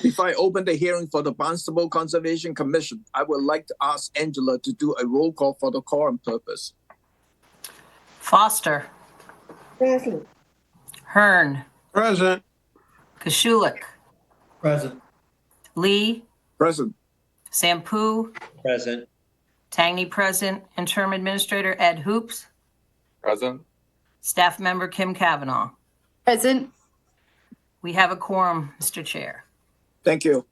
Before I open the hearing for the Barnstable Conservation Commission, I would like to ask Angela to do a roll call for the quorum purpose. Foster. Present. Hearn. Present. Kashulik. Present. Lee. Present. Sampu. Present. Tangney present. Interim Administrator Ed Hoops. Present. Staff Member Kim Kavanaugh. Present. We have a quorum, Mr. Chair. Thank you.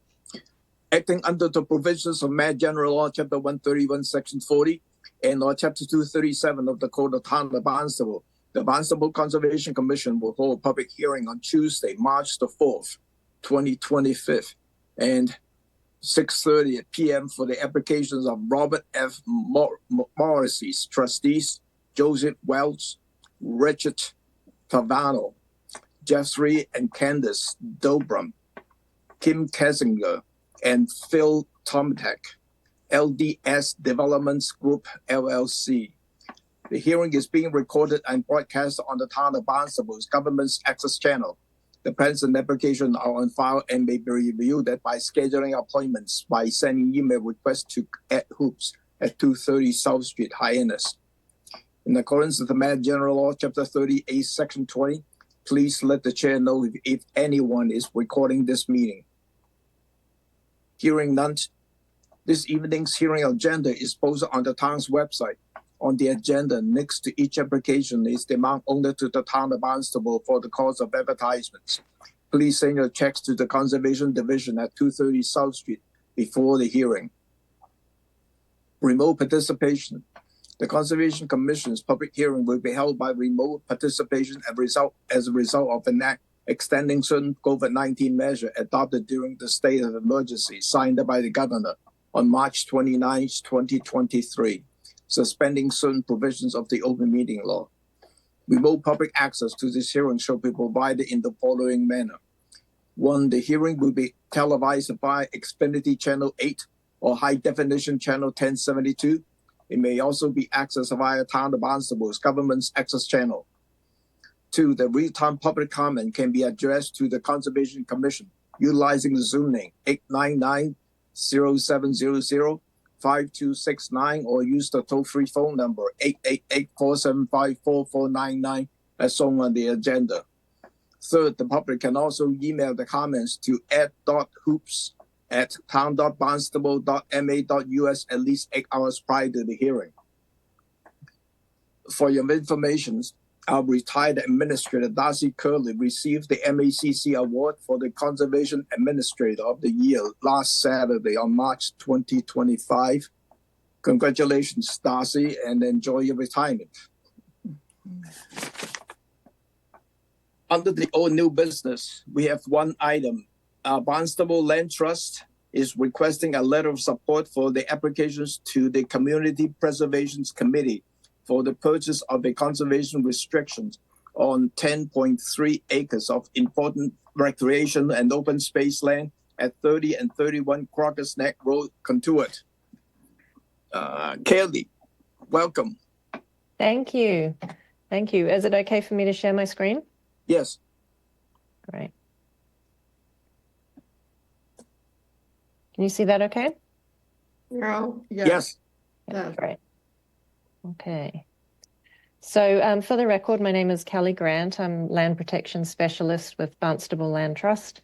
Acting under the provisions of Mass General Law, Chapter 131, Section 40, and Law Chapter 237 of the Code of Town of Barnstable, the Barnstable Conservation Commission will hold a public hearing on Tuesday, March the 4th, 2025, and 6:30 p.m. for the applications of Robert F. Morrissey's trustees, Joseph Welch, Richard Tavano, Jeffrey and Candace Dobrum, Kim Kessinger, and Phil Tomtek, LDS Developments Group, LLC. The hearing is being recorded and broadcast on the Town of Barnstable's Government's Access Channel. The plans and application are on file and may be reviewed by scheduling appointments by sending email requests to @hoops at 230 South Street, Hyannis. In accordance with the Mass General Law, Chapter 38, Section 20, please let the chair know if anyone is recording this meeting. Hearing none, this evening's hearing agenda is posted on the town's website. On the agenda next to each application is the amount owed to the Town of Barnstable for the cost of advertisements. Please send your checks to the Conservation Division at 230 South Street before the hearing. Remote participation. The Conservation Commission's public hearing will be held by remote participation as a result of an act extending certain COVID-19 measures adopted during the state of emergency signed by the governor on March 29, 2023. Suspending certain provisions of the open meeting law. Remote public access to this hearing shall be provided in the following manner. 1. The hearing will be televised by Xfinity Channel 8 or High Definition Channel 1072. It may also be accessed via Town of Barnstable's Government's Access Channel. 2. The real-time public comment can be addressed to the Conservation Commission utilizing the Zoom link 899-0700. 5269 or use the toll-free phone number 888-475-4499 as shown on the agenda. 3rd, the public can also email the comments to ed.hoops@town.barnstable.ma.us at least 8 hours prior to the hearing. For your information, our retired administrator, Darcy Curley, received the MACC Award for the Conservation Administrator of the Year last Saturday on March 2025. Congratulations, Darcy, and enjoy your retirement. Under the all new business, we have one item. Barnstable Land Trust is requesting a letter of support for the applications to the Community Preservation Committee for the purchase of a conservation restrictions on 10.3 acres of important recreation and open space land at 30 and 31 Crocker's Neck Road, Contuit. Kelly, welcome. Thank you. Thank you. Is it okay for me to share my screen? Yes. Great. Can you see that okay? No. Yes. Yeah, great. Okay. So for the record, my name is Kelly Grant. I'm Land Protection Specialist with Barnstable Land Trust.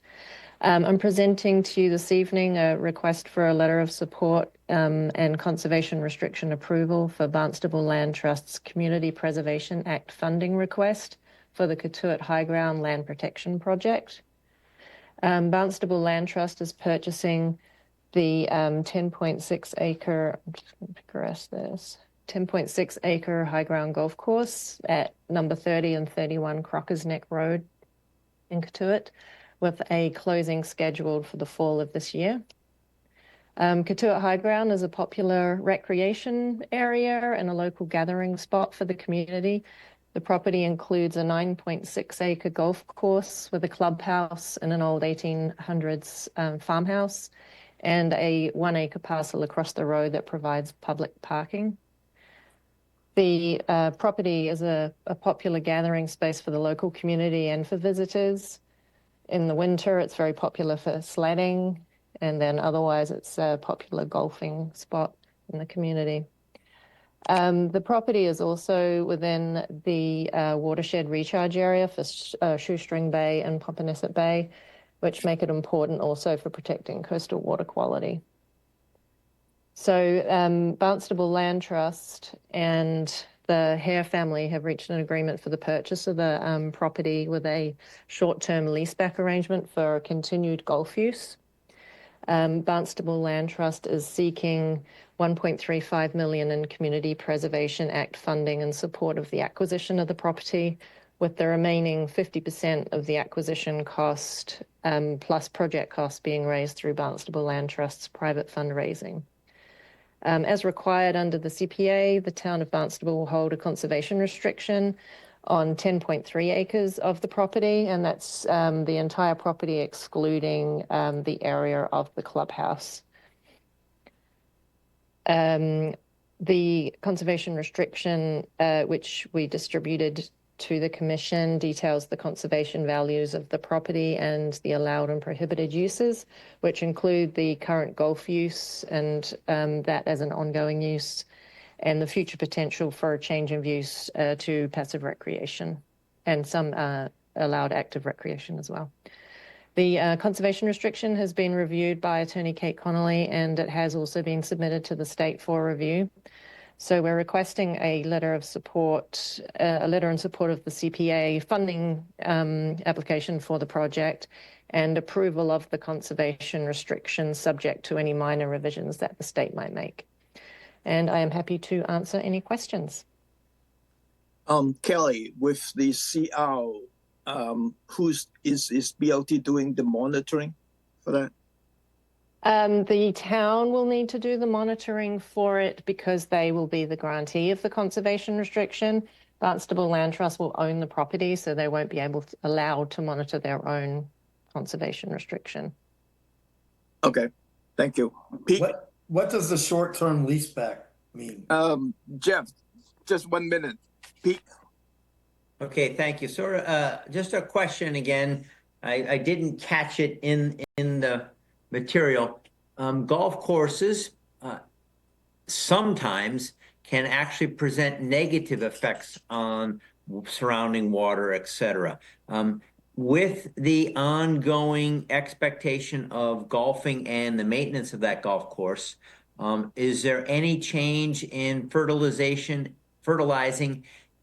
I'm presenting to you this evening a request for a letter of support and conservation restriction approval for Barnstable Land Trust's Community Preservation Act funding request for the Contuit High Ground Land Protection Project. Barnstable Land Trust is purchasing the 10.6 acre, I'm just going to progress this, 10.6 acre high ground golf course at number 30 and 31 Crocker's Neck Road in Contuit, with a closing scheduled for the fall of this year. Contuit High Ground is a popular recreation area and a local gathering spot for the community. The property includes a 9.6 acre golf course with a clubhouse and an old 1800s farmhouse, and a 1 acre parcel across the road that provides public parking. The property is a popular gathering space for the local community and for visitors. In the winter, it's very popular for sledding, and then otherwise it's a popular golfing spot in the community. The property is also within the watershed recharge area for Shoestring Bay and Popponesset Bay, which make it important also for protecting coastal water quality. So Barnstable Land Trust and the Hare family have reached an agreement for the purchase of the property with a short-term leaseback arrangement for continued golf use. Barnstable Land Trust is seeking $1.35 million in Community Preservation Act funding in support of the acquisition of the property, with the remaining 50% of the acquisition cost plus project costs being raised through Barnstable Land Trust's private fundraising. As required under the CPA, the town of Barnstable will hold a conservation restriction on 10.3 acres of the property, and that's the entire property excluding the area of the clubhouse. The conservation restriction, which we distributed to the commission, details the conservation values of the property and the allowed and prohibited uses, which include the current golf use and that as an ongoing use, and the future potential for a change of use to passive recreation and some allowed active recreation as well. The conservation restriction has been reviewed by Attorney Kate Connolly, and it has also been submitted to the state for review. So we're requesting a letter of support, a letter in support of the CPA funding application for the project and approval of the conservation restriction subject to any minor revisions that the state might make. And I am happy to answer any questions. Kelly, with the CR, is BLT doing the monitoring for that? The town will need to do the monitoring for it because they will be the grantee of the conservation restriction. Barnstable Land Trust will own the property, so they won't be allowed to monitor their own conservation restriction. Okay, thank you. Pete? What does the short-term leaseback mean? Jeff, just 1 minute. Pete? Okay, thank you. Just a question again. I didn't catch it in the material. Golf courses sometimes can actually present negative effects on surrounding water, etc. With the ongoing expectation of golfing and the maintenance of that golf course, is there any change in fertilizing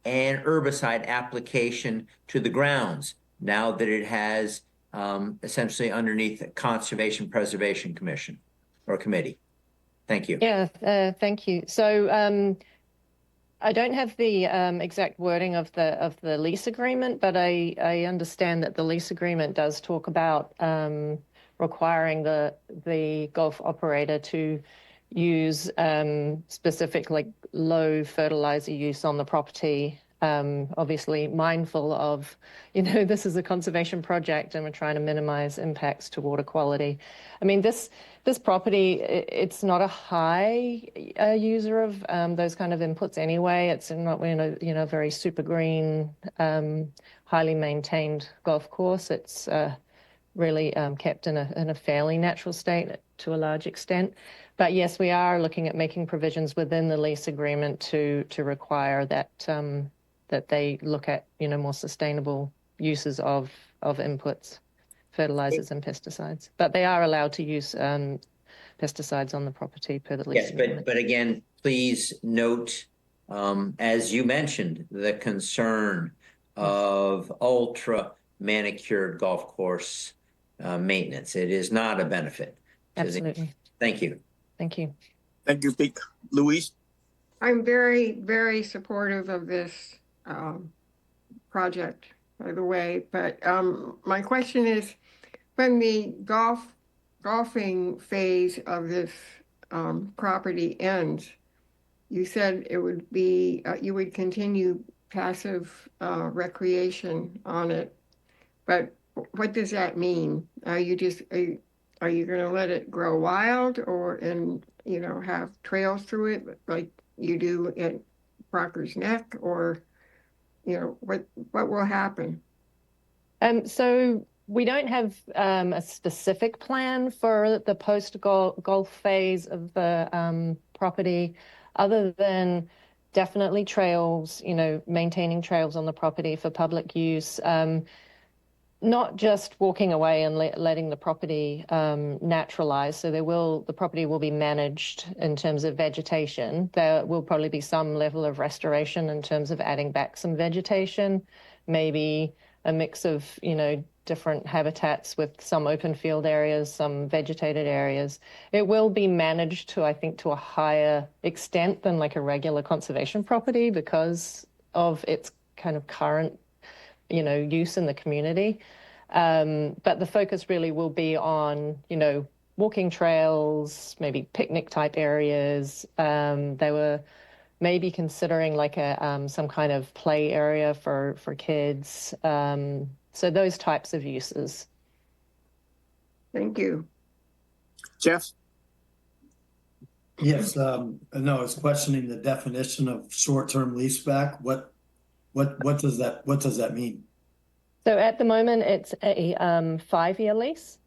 and herbicide application to the grounds now that it has essentially underneath the Conservation Preservation Commission or Committee? Thank you. Yeah, thank you. So I don't have the exact wording of the lease agreement, but I understand that the lease agreement does talk about requiring the golf operator to use specific like low fertilizer use on the property. Obviously mindful of, this is a conservation project and we're trying to minimize impacts to water quality. I mean, this property, it's not a high user of those kind of inputs anyway. It's not very super green, highly maintained golf course. It's really kept in a fairly natural state to a large extent. But yes, we are looking at making provisions within the lease agreement to require that that they look at more sustainable uses of inputs, fertilizers and pesticides. But they are allowed to use pesticides on the property per the lease agreement. But again, please note, as you mentioned, the concern of ultra manicured golf course maintenance. It is not a benefit. Absolutely. Thank you. Thank you. Thank you, Pete. Louise? I'm very, very supportive of this project, by the way. But my question is, when the golfing phase of this property ends, you said it would be you would continue passive recreation on it. But what does that mean? Are you going to let it grow wild and have trails through it like you do at Proctor's Neck, or what will happen? So We don't have a specific plan for the post-golf phase of the property, other than definitely trails, maintaining trails on the property for public use. Not just walking away and letting the property naturalize. So the property will be managed in terms of vegetation. There will probably be some level of restoration in terms of adding back some vegetation, maybe a mix of, different habitats with some open field areas, some vegetated areas. It will be managed to, I think, to a higher extent than like a regular conservation property because of its kind of current use in the community. But the focus really will be on, walking trails, maybe picnic type areas. They were maybe considering like some kind of play area for kids. So those types of uses. Thank you. Jeff? Yes, no, I was questioning the definition of short-term leaseback. What does that mean? So at the moment, it's a 5-year lease,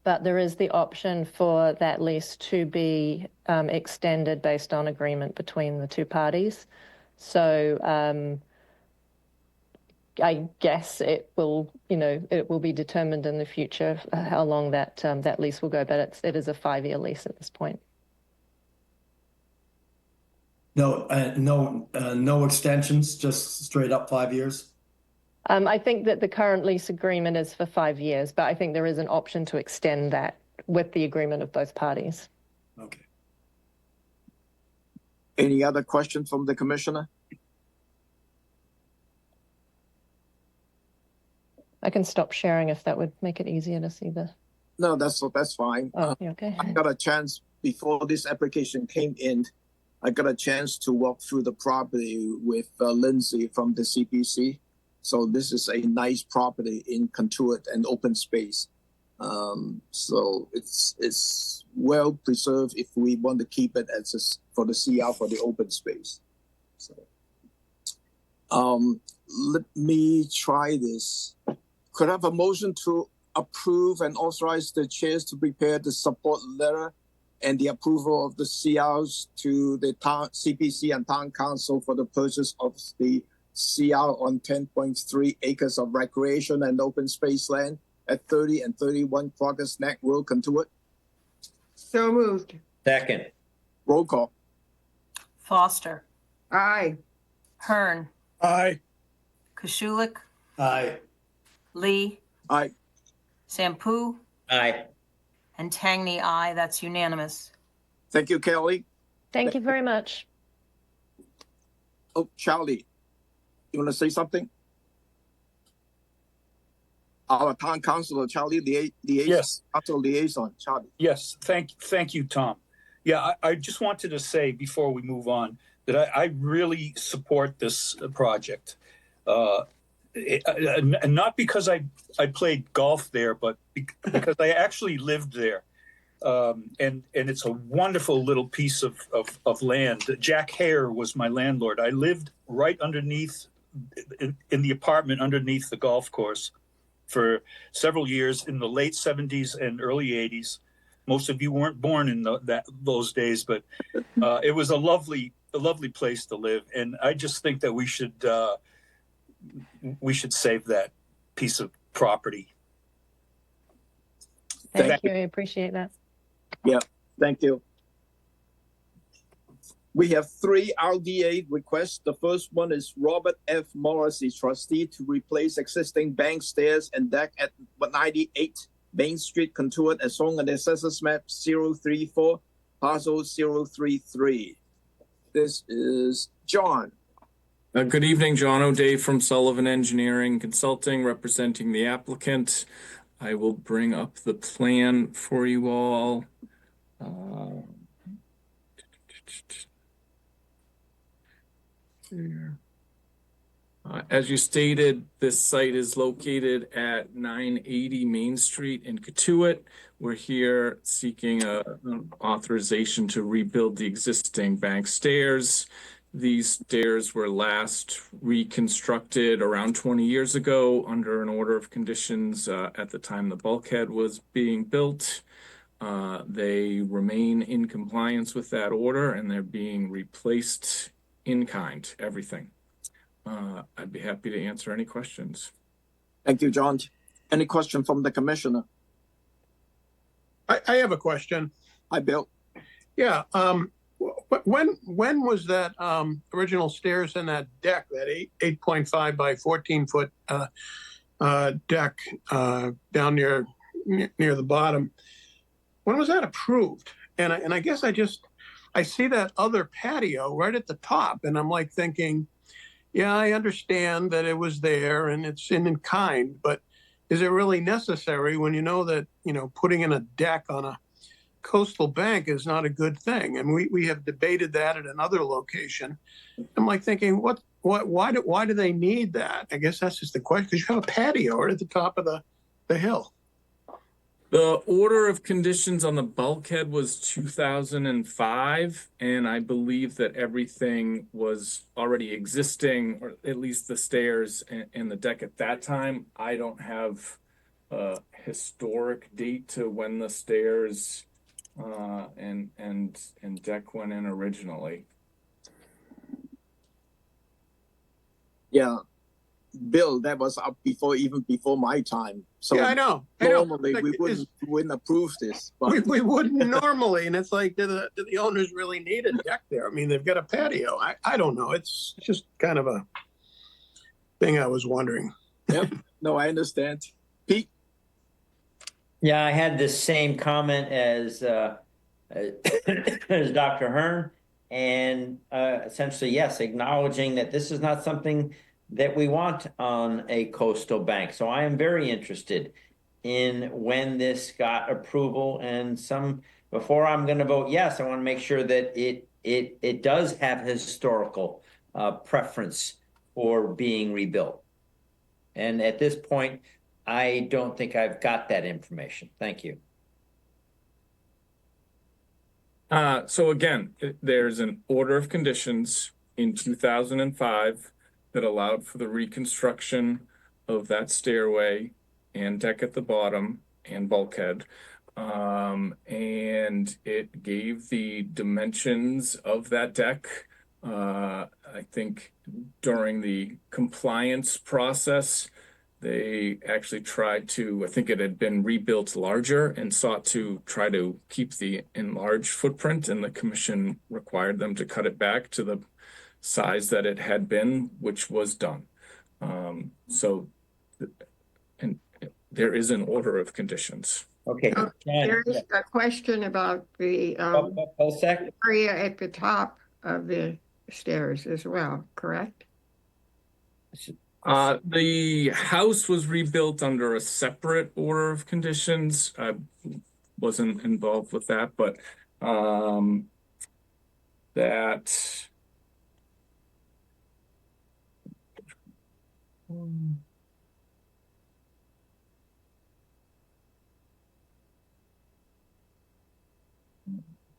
but there is the option for that lease to be extended based on agreement between the two parties. So I guess it will be determined in the future how long that lease will go, but it is a 5-year lease at this point. No extensions, just straight up 5 years? I think that the current lease agreement is for 5 years, but I think there is an option to extend that with the agreement of both parties. Okay. Any other questions from the commissioner? I can stop sharing if that would make it easier to see the. No, that's fine. Oh, okay. I got a chance before this application came in. I got a chance to walk through the property with Lindsay from the CPC. So this is a nice property in Contuit and open space. So it's well preserved if we want to keep it as for the CR for the open space. So let me try this. Could I have a motion to approve and authorize the chairs to prepare the support letter and the approval of the CRs to the town CPC and town council for the purchase of the CR on 10.3 acres of recreation and open space land at 30 and 31 Progress Neck Road, Contuit? So moved. Second. Roll call. Foster, Aye. Hearn, Aye. Koshulik, Aye. Lee, Aye. Sampu, Aye. and Tangney, aye. That's unanimous. Thank you, Kelly. Thank you very much. Oh, Charlie, you want to say something? Our town councilor, Charlie, the Yes. council liaison, Charlie. Yes, thank you, Tom. Yeah, I just wanted to say before we move on that I really support this project. And not because I played golf there, but because I actually lived there. And it's a wonderful little piece of land. Jack Hare was my landlord. I lived right underneath, in the apartment underneath the golf course for several years in the late 70s and early 80s. Most of you weren't born in those days, but it was a lovely place to live. And I just think that we should save that piece of property. Thank you. I appreciate that. Yeah, thank you. We have 3 RDA requests. The first one is Robert F. Morrissey, trustee, to replace existing bank stairs and deck at 98 Main Street, Contuit, as shown on the Assessors Map 034, parcel 033. This is John. Good evening, John O'Day from Sullivan Engineering Consulting, representing the applicant. I will bring up the plan for you all. As you stated, this site is located at 980 Main Street in Contuit. We're here seeking an authorization to rebuild the existing bank stairs, These stairs were last reconstructed around 20 years ago under an order of conditions at the time the bulkhead was being built. They remain in compliance with that order, and they're being replaced in kind, everything. I'd be happy to answer any questions. Thank you, John. Any question from the commissioner? I have a question. Hi, Bill. Yeah. When was that original stairs and that deck, that 8.5 by 14 foot deck down near the bottom? When was that approved? And I guess I see that other patio right at the top, and I'm like thinking, yeah, I understand that it was there and it's in kind, but is it really necessary when you know that, putting in a deck on a coastal bank is not a good thing? And we have debated that at another location. I'm like thinking, why do they need that? I guess that's just the question, because you have a patio right at the top of the hill. The order of conditions on the bulkhead was 2005, and I believe that everything was already existing, or at least the stairs and the deck at that time. I don't have a historic date to when the stairs and deck went in originally. Yeah, Bill, that was up even before my time. So Yeah, I know. normally Like, we wouldn't approve this, but we wouldn't normally, and it's like, do the owners really need a deck there? I mean, they've got a patio. I don't know. It's just kind of a thing I was wondering. yep. No, I understand. Pete? Yeah, I had the same comment as as Dr. Hearn, and essentially, yes, acknowledging that this is not something that we want on a coastal bank. So I am very interested in when this got approval, and before I'm going to vote yes, I want to make sure that it does have historical preference for being rebuilt. And at this point, I don't think I've got that information. Thank you. So again, there's an order of conditions in 2005 that allowed for the reconstruction of that stairway and deck at the bottom and bulkhead. And it gave the dimensions of that deck. I think during the compliance process, they actually tried to, I think it had been rebuilt larger and sought to try to keep the enlarged footprint, and the commission required them to cut it back to the size that it had been, which was done. And there is an order of conditions. Okay. There's a question about the area at the top of the stairs as well, correct? The house was rebuilt under a separate order of conditions. I wasn't involved with that, but that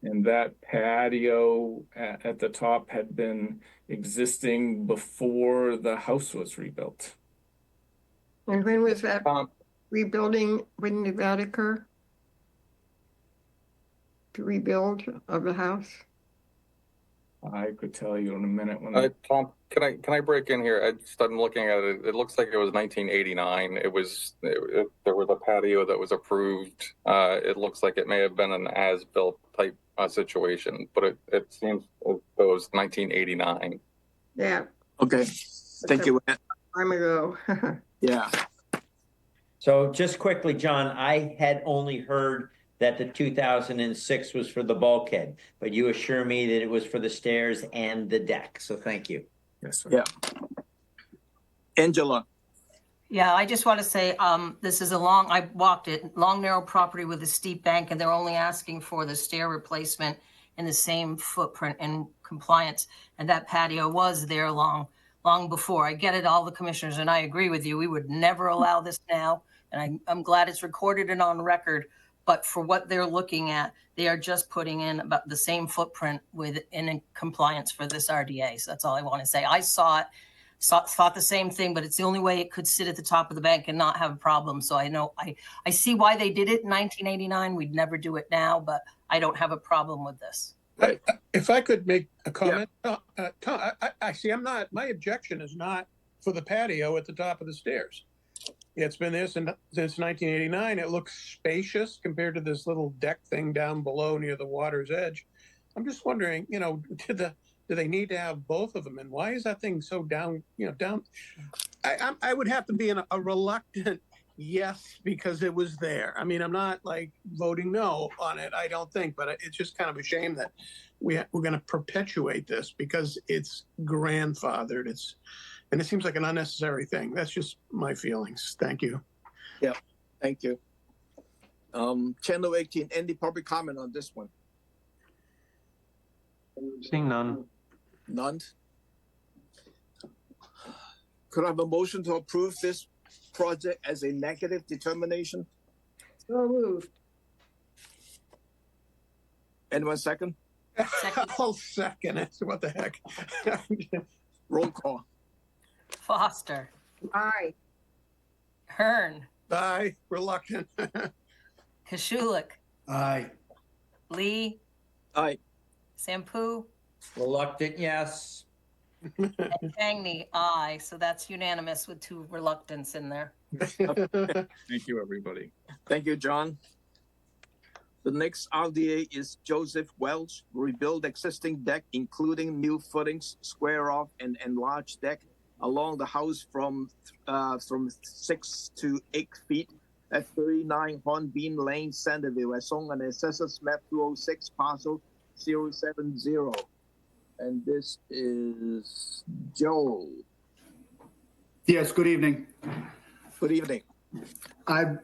and that patio at the top had been existing before the house was rebuilt. And when was that rebuilding, when did that occur? The rebuild of the house? I could tell you in a minute when Tom, can I break in here? I'm looking at it. It looks like it was 1989. There was a patio that was approved. It looks like it may have been an as-built type situation, but it seems as though it was 1989. Yeah. Okay. Thank you. Time ago. Yeah. So just quickly, John, I had only heard that the 2006 was for the bulkhead, but you assure me that it was for the stairs and the deck. So thank you. yes, sir. Yeah. Angela? Yeah, I just want to say, this is I walked it, long, narrow property with a steep bank, and they're only asking for the stair replacement in the same footprint and compliance. And that patio was there long before. I get it, all the commissioners, and I agree with you. We would never allow this now. And I'm glad it's recorded and on record. But for what they're looking at, they are just putting in about the same footprint in compliance for this RDA. So that's all I want to say. I saw it, thought the same thing, but it's the only way it could sit at the top of the bank and not have a problem. So I know I see why they did it in 1989. We'd never do it now, but I don't have a problem with this. If I could make a comment, Tom, I see. My objection is not for the patio at the top of the stairs. It's been there since 1989. It looks spacious compared to this little deck thing down below near the water's edge. I'm just wondering, do they need to have both of them? And why is that thing so down? Down. I would have to be a reluctant yes because it was there. I mean, I'm not like voting no on it. I don't think, but it's just kind of a shame that we're going to perpetuate this because it's grandfathered. And it seems like an unnecessary thing. That's just my feelings. Thank you. Yeah, thank you. Channel 18, any public comment on this one? Seeing none. None? Could I have a motion to approve this project as a negative determination? So moved. Anyone second? Second. I'll second it. What the heck? Roll call. Foster, Aye. Hearn, Aye, reluctant. Kashulik, Aye. Lee, Aye. Sampu, Reluctant, yes. and Tangney, aye. So that's unanimous with 2 reluctants in there. Thank you, everybody. Thank you, John. The next RDA is Joseph Welch, rebuild existing deck, including new footings, square off and enlarged deck along the house from 6 to 8 feet at 39 Hornbeam Lane, Centerville, as shown on Assessors Map 206, parcel 070. And this is Joe. Yes, good evening. Good evening. My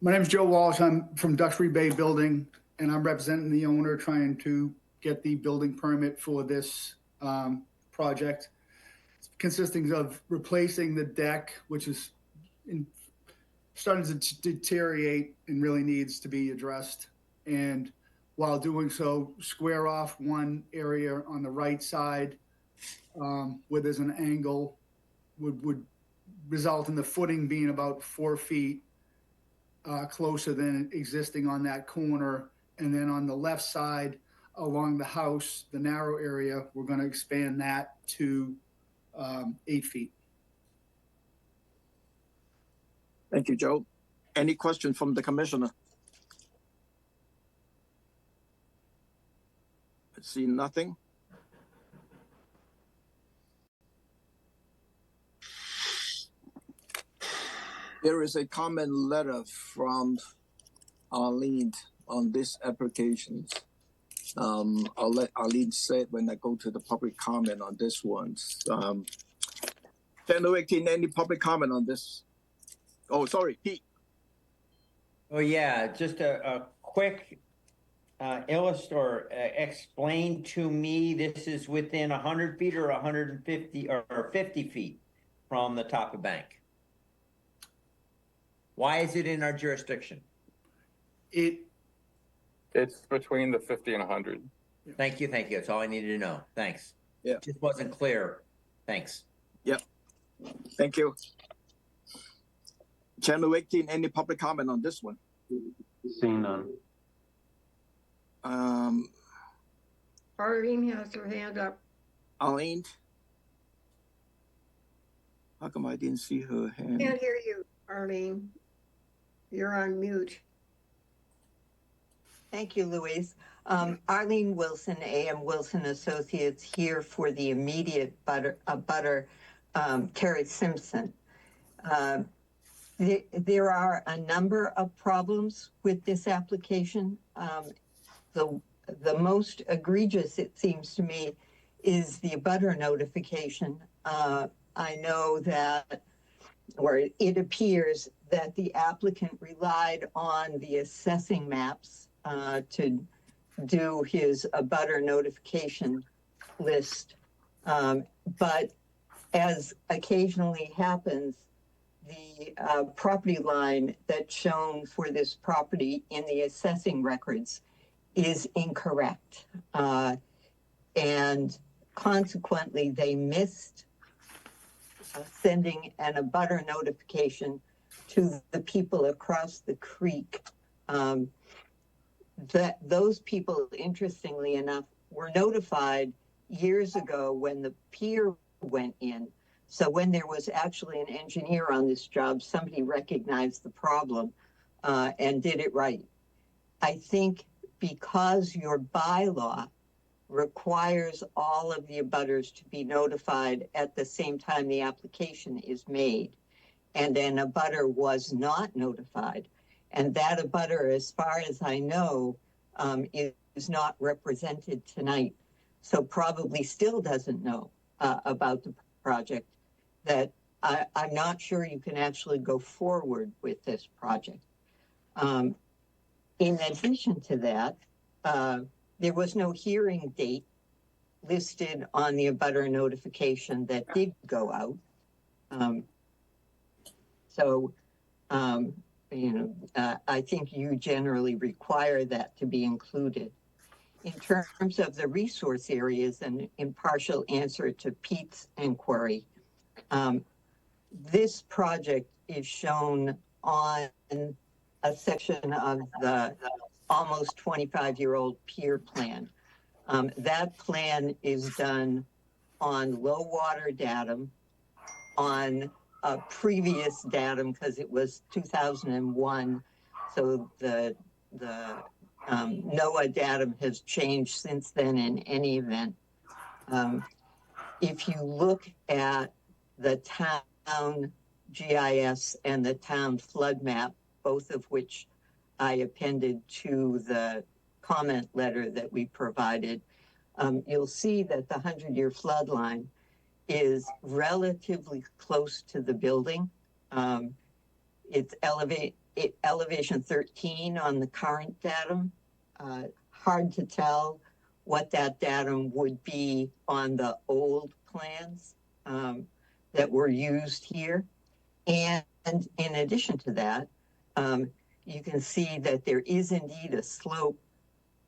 name is Joe Walsh. I'm from Duxbury Bay Building, and I'm representing the owner trying to get the building permit for this project, consisting of replacing the deck, which is starting to deteriorate and really needs to be addressed. And while doing so, square off one area on the right side where there's an angle would result in the footing being about 4 feet closer than existing on that corner. And then on the left side along the house, the narrow area, we're going to expand that to 8 feet. Thank you, Joe. Any question from the commissioner? I see nothing. There is a comment letter from Arlene on this application. I'll let Arlene say it when I go to the public comment on this one. Channel 18, any public comment on this? Oh, sorry, Pete. Oh, yeah, just a quick explain to me, this is within 100 feet or 150 or 50 feet from the top of bank. Why is it in our jurisdiction? It's between the 50 and 100. Thank you. That's all I needed to know. Thanks. Yeah. Just wasn't clear. Thanks. Yep. Thank you. Channel 18, any public comment on this one? Seeing none. Arlene has her hand up. Arlene? How come I didn't see her hand? Can't hear you, Arlene. You're on mute. Thank you, Louise. Arlene Wilson, A.M. Wilson Associates, here for the immediate butter, Terry Simpson. There are a number of problems with this application. The most egregious, it seems to me, is the abutter notification. I know that, or it appears that the applicant relied on the assessing maps to do his abutter notification list. But as occasionally happens, the property line that's shown for this property in the assessing records is incorrect. And consequently, they missed sending an abutter notification to the people across the creek. That those people, interestingly enough, were notified years ago when the pier went in. So when there was actually an engineer on this job, somebody recognized the problem and did it right. I think because your bylaw requires all of the abutters to be notified at the same time the application is made, and an abutter was not notified, and that abutter, as far as I know, is not represented tonight, so probably still doesn't know about the project, that I'm not sure you can actually go forward with this project. In addition to that, there was no hearing date listed on the abutter notification that did go out. I think you generally require that to be included. In terms of the resource areas, an impartial answer to Pete's inquiry, this project is shown on a section of the almost 25-year-old pier plan. That plan is done on low water datum, on a previous datum, because it was 2001. So the NOAA datum has changed since then in any event. If you look at the town GIS and the town flood map, both of which I appended to the comment letter that we provided, you'll see that the 100-year flood line is relatively close to the building. It's elevation 13 on the current datum. Hard to tell what that datum would be on the old plans that were used here. And in addition to that, you can see that there is indeed a slope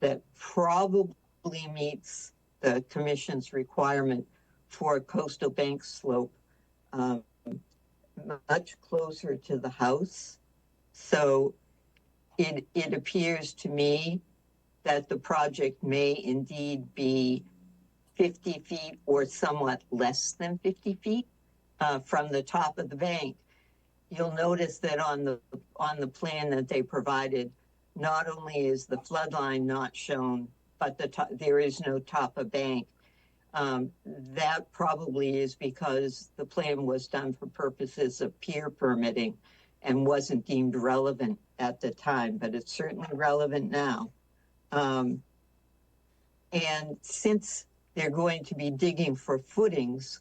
that probably meets the commission's requirement for a coastal bank slope, much closer to the house. So it appears to me that the project may indeed be 50 feet or somewhat less than 50 feet from the top of the bank. You'll notice that on the plan that they provided, not only is the flood line not shown, but there is no top of bank. That probably is because the plan was done for purposes of pier permitting and wasn't deemed relevant at the time, but it's certainly relevant now. And since they're going to be digging for footings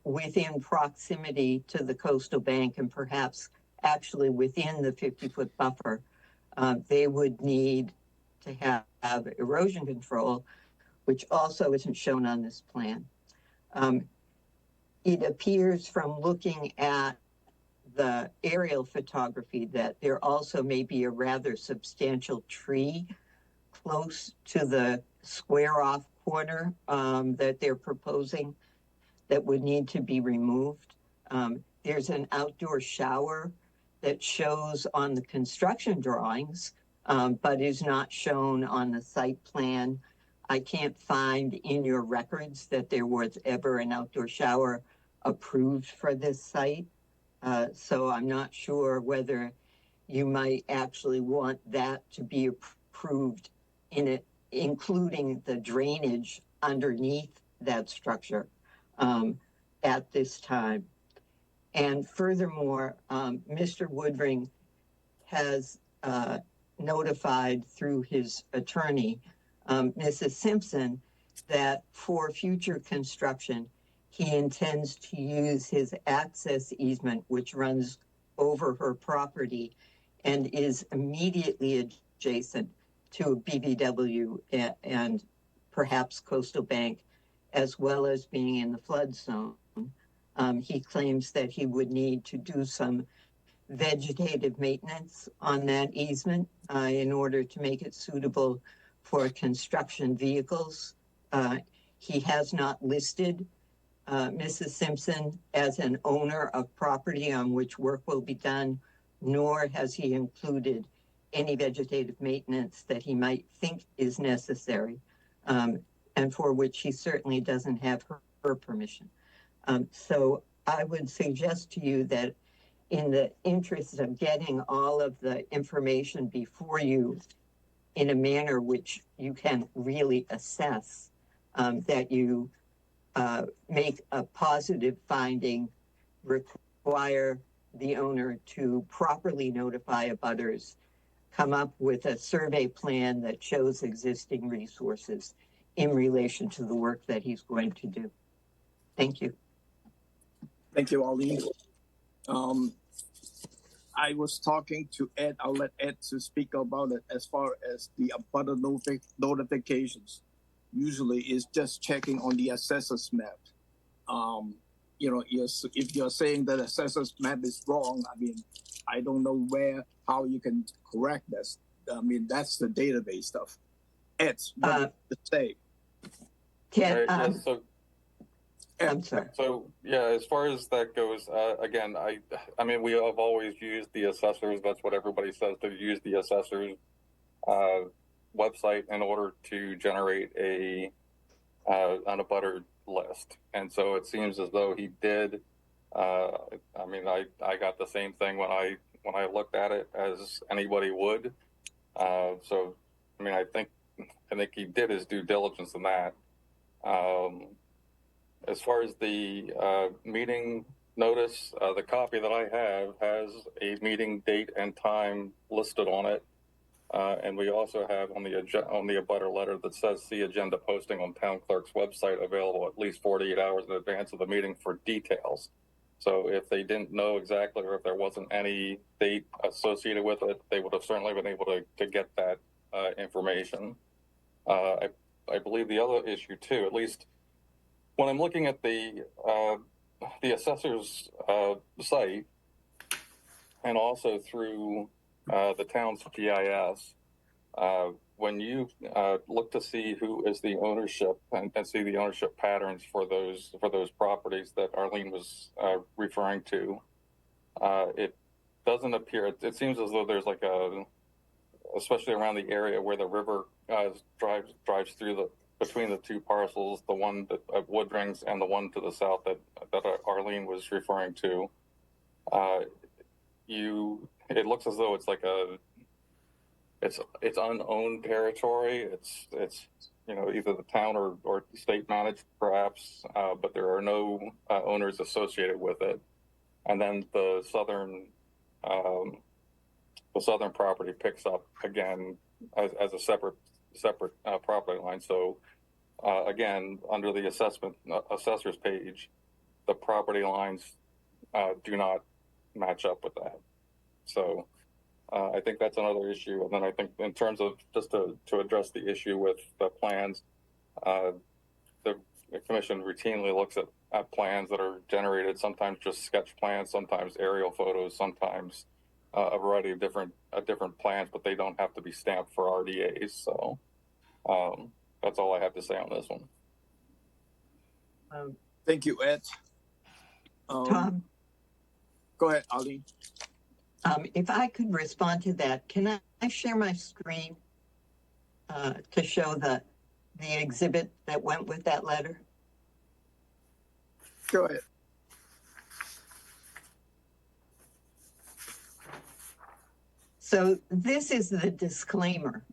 within proximity to the coastal bank and perhaps actually within the 50-foot buffer, they would need to have erosion control, which also isn't shown on this plan. It appears from looking at the aerial photography that there also may be a rather substantial tree close to the square off corner that they're proposing that would need to be removed. There's an outdoor shower that shows on the construction drawings, but is not shown on the site plan. I can't find in your records that there was ever an outdoor shower approved for this site. So I'm not sure whether you might actually want that to be approved in it, including the drainage underneath that structure at this time. And furthermore, Mr. Woodring has notified through his attorney, Mrs. Simpson, that for future construction, he intends to use his access easement, which runs over her property and is immediately adjacent to a BVW and perhaps coastal bank, as well as being in the flood zone. He claims that he would need to do some vegetative maintenance on that easement in order to make it suitable for construction vehicles. He has not listed Mrs. Simpson as an owner of property on which work will be done, nor has he included any vegetative maintenance that he might think is necessary, and for which he certainly doesn't have her permission. So I would suggest to you that in the interest of getting all of the information before you in a manner which you can really assess, that you make a positive finding, require the owner to properly notify abutters, come up with a survey plan that shows existing resources in relation to the work that he's going to do. Thank you. Thank you, Arlene. I was talking to Ed. I'll let Ed to speak about it as far as the abutter notifications. Usually is just checking on the assessor's map. You know, if you're saying that assessor's map is wrong, I mean, I don't know how you can correct this. I mean, that's the database stuff. Ed, what do you say? I'm sorry. So yeah, as far as that goes, again, I mean, we have always used the assessors. That's what everybody says, to use the assessors website in order to generate an abutter list. And so it seems as though he did. I mean, I got the same thing when I looked at it as anybody would. So I mean, I think he did his due diligence in that. As far as the meeting notice, the copy that I have has a meeting date and time listed on it. And we also have on the abutter letter that says, see agenda posting on town clerk's website, available at least 48 hours in advance of the meeting for details. So if they didn't know exactly, or if there wasn't any date associated with it, they would have certainly been able to get that information. I believe the other issue too, at least when I'm looking at the assessor's site, and also through the town's GIS, when you look to see who is the ownership and see the ownership patterns for those properties that Arlene was referring to, it doesn't appear. It seems as though there's like especially around the area where the river drives through between the two parcels, the one that Woodrings and the one to the south that Arlene was referring to. It looks as though it's like it's unowned territory. It's you know, either the town or state managed perhaps, but there are no owners associated with it. And then the southern property picks up again as a separate property line. So again, under the assessor's page, the property lines do not match up with that. So I think that's another issue. And then I think in terms of just to address the issue with the plans, the commission routinely looks at plans that are generated, sometimes just sketch plans, sometimes aerial photos, sometimes a variety of different plans, but they don't have to be stamped for RDAs. So that's all I have to say on this one. Thank you, Ed. Tom? Go ahead, Ali. If I could respond to that, can I share my screen to show the exhibit that went with that letter? Go ahead. So this is the disclaimer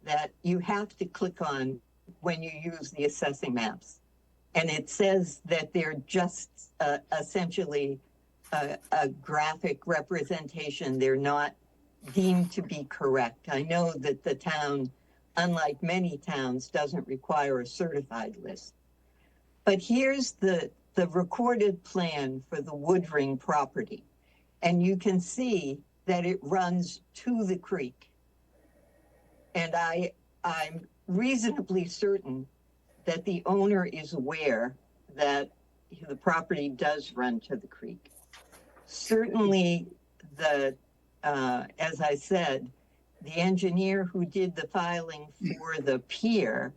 that you have to click on when you use the assessing maps. And it says that they're just essentially a graphic representation. They're not deemed to be correct. I know that the town, unlike many towns, doesn't require a certified list. But here's the recorded plan for the Woodring property. And you can see that it runs to the creek. And I'm reasonably certain that the owner is aware that the property does run to the creek. Certainly, as I said, the engineer who did the filing for the pier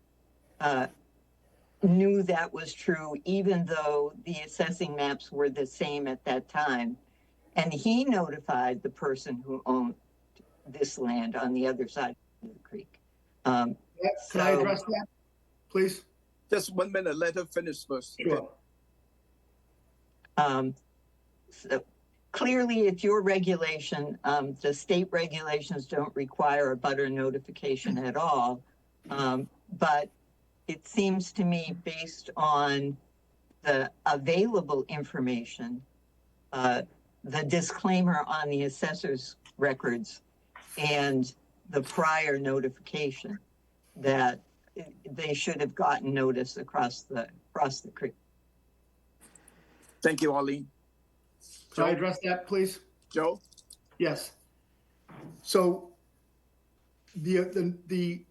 knew that was true, even though the assessing maps were the same at that time. And he notified the person who owned this land on the other side of the creek. Can I address that, please? Just 1 minute, let her finish first. Okay? Sure. So clearly, it's your regulation. The state regulations don't require a butter notification at all. But it seems to me, based on the available information, the disclaimer on the assessor's records and the prior notification, that they should have gotten notice across the creek. Thank you, Arlene. Can I address that, please? Joe? Yes. So the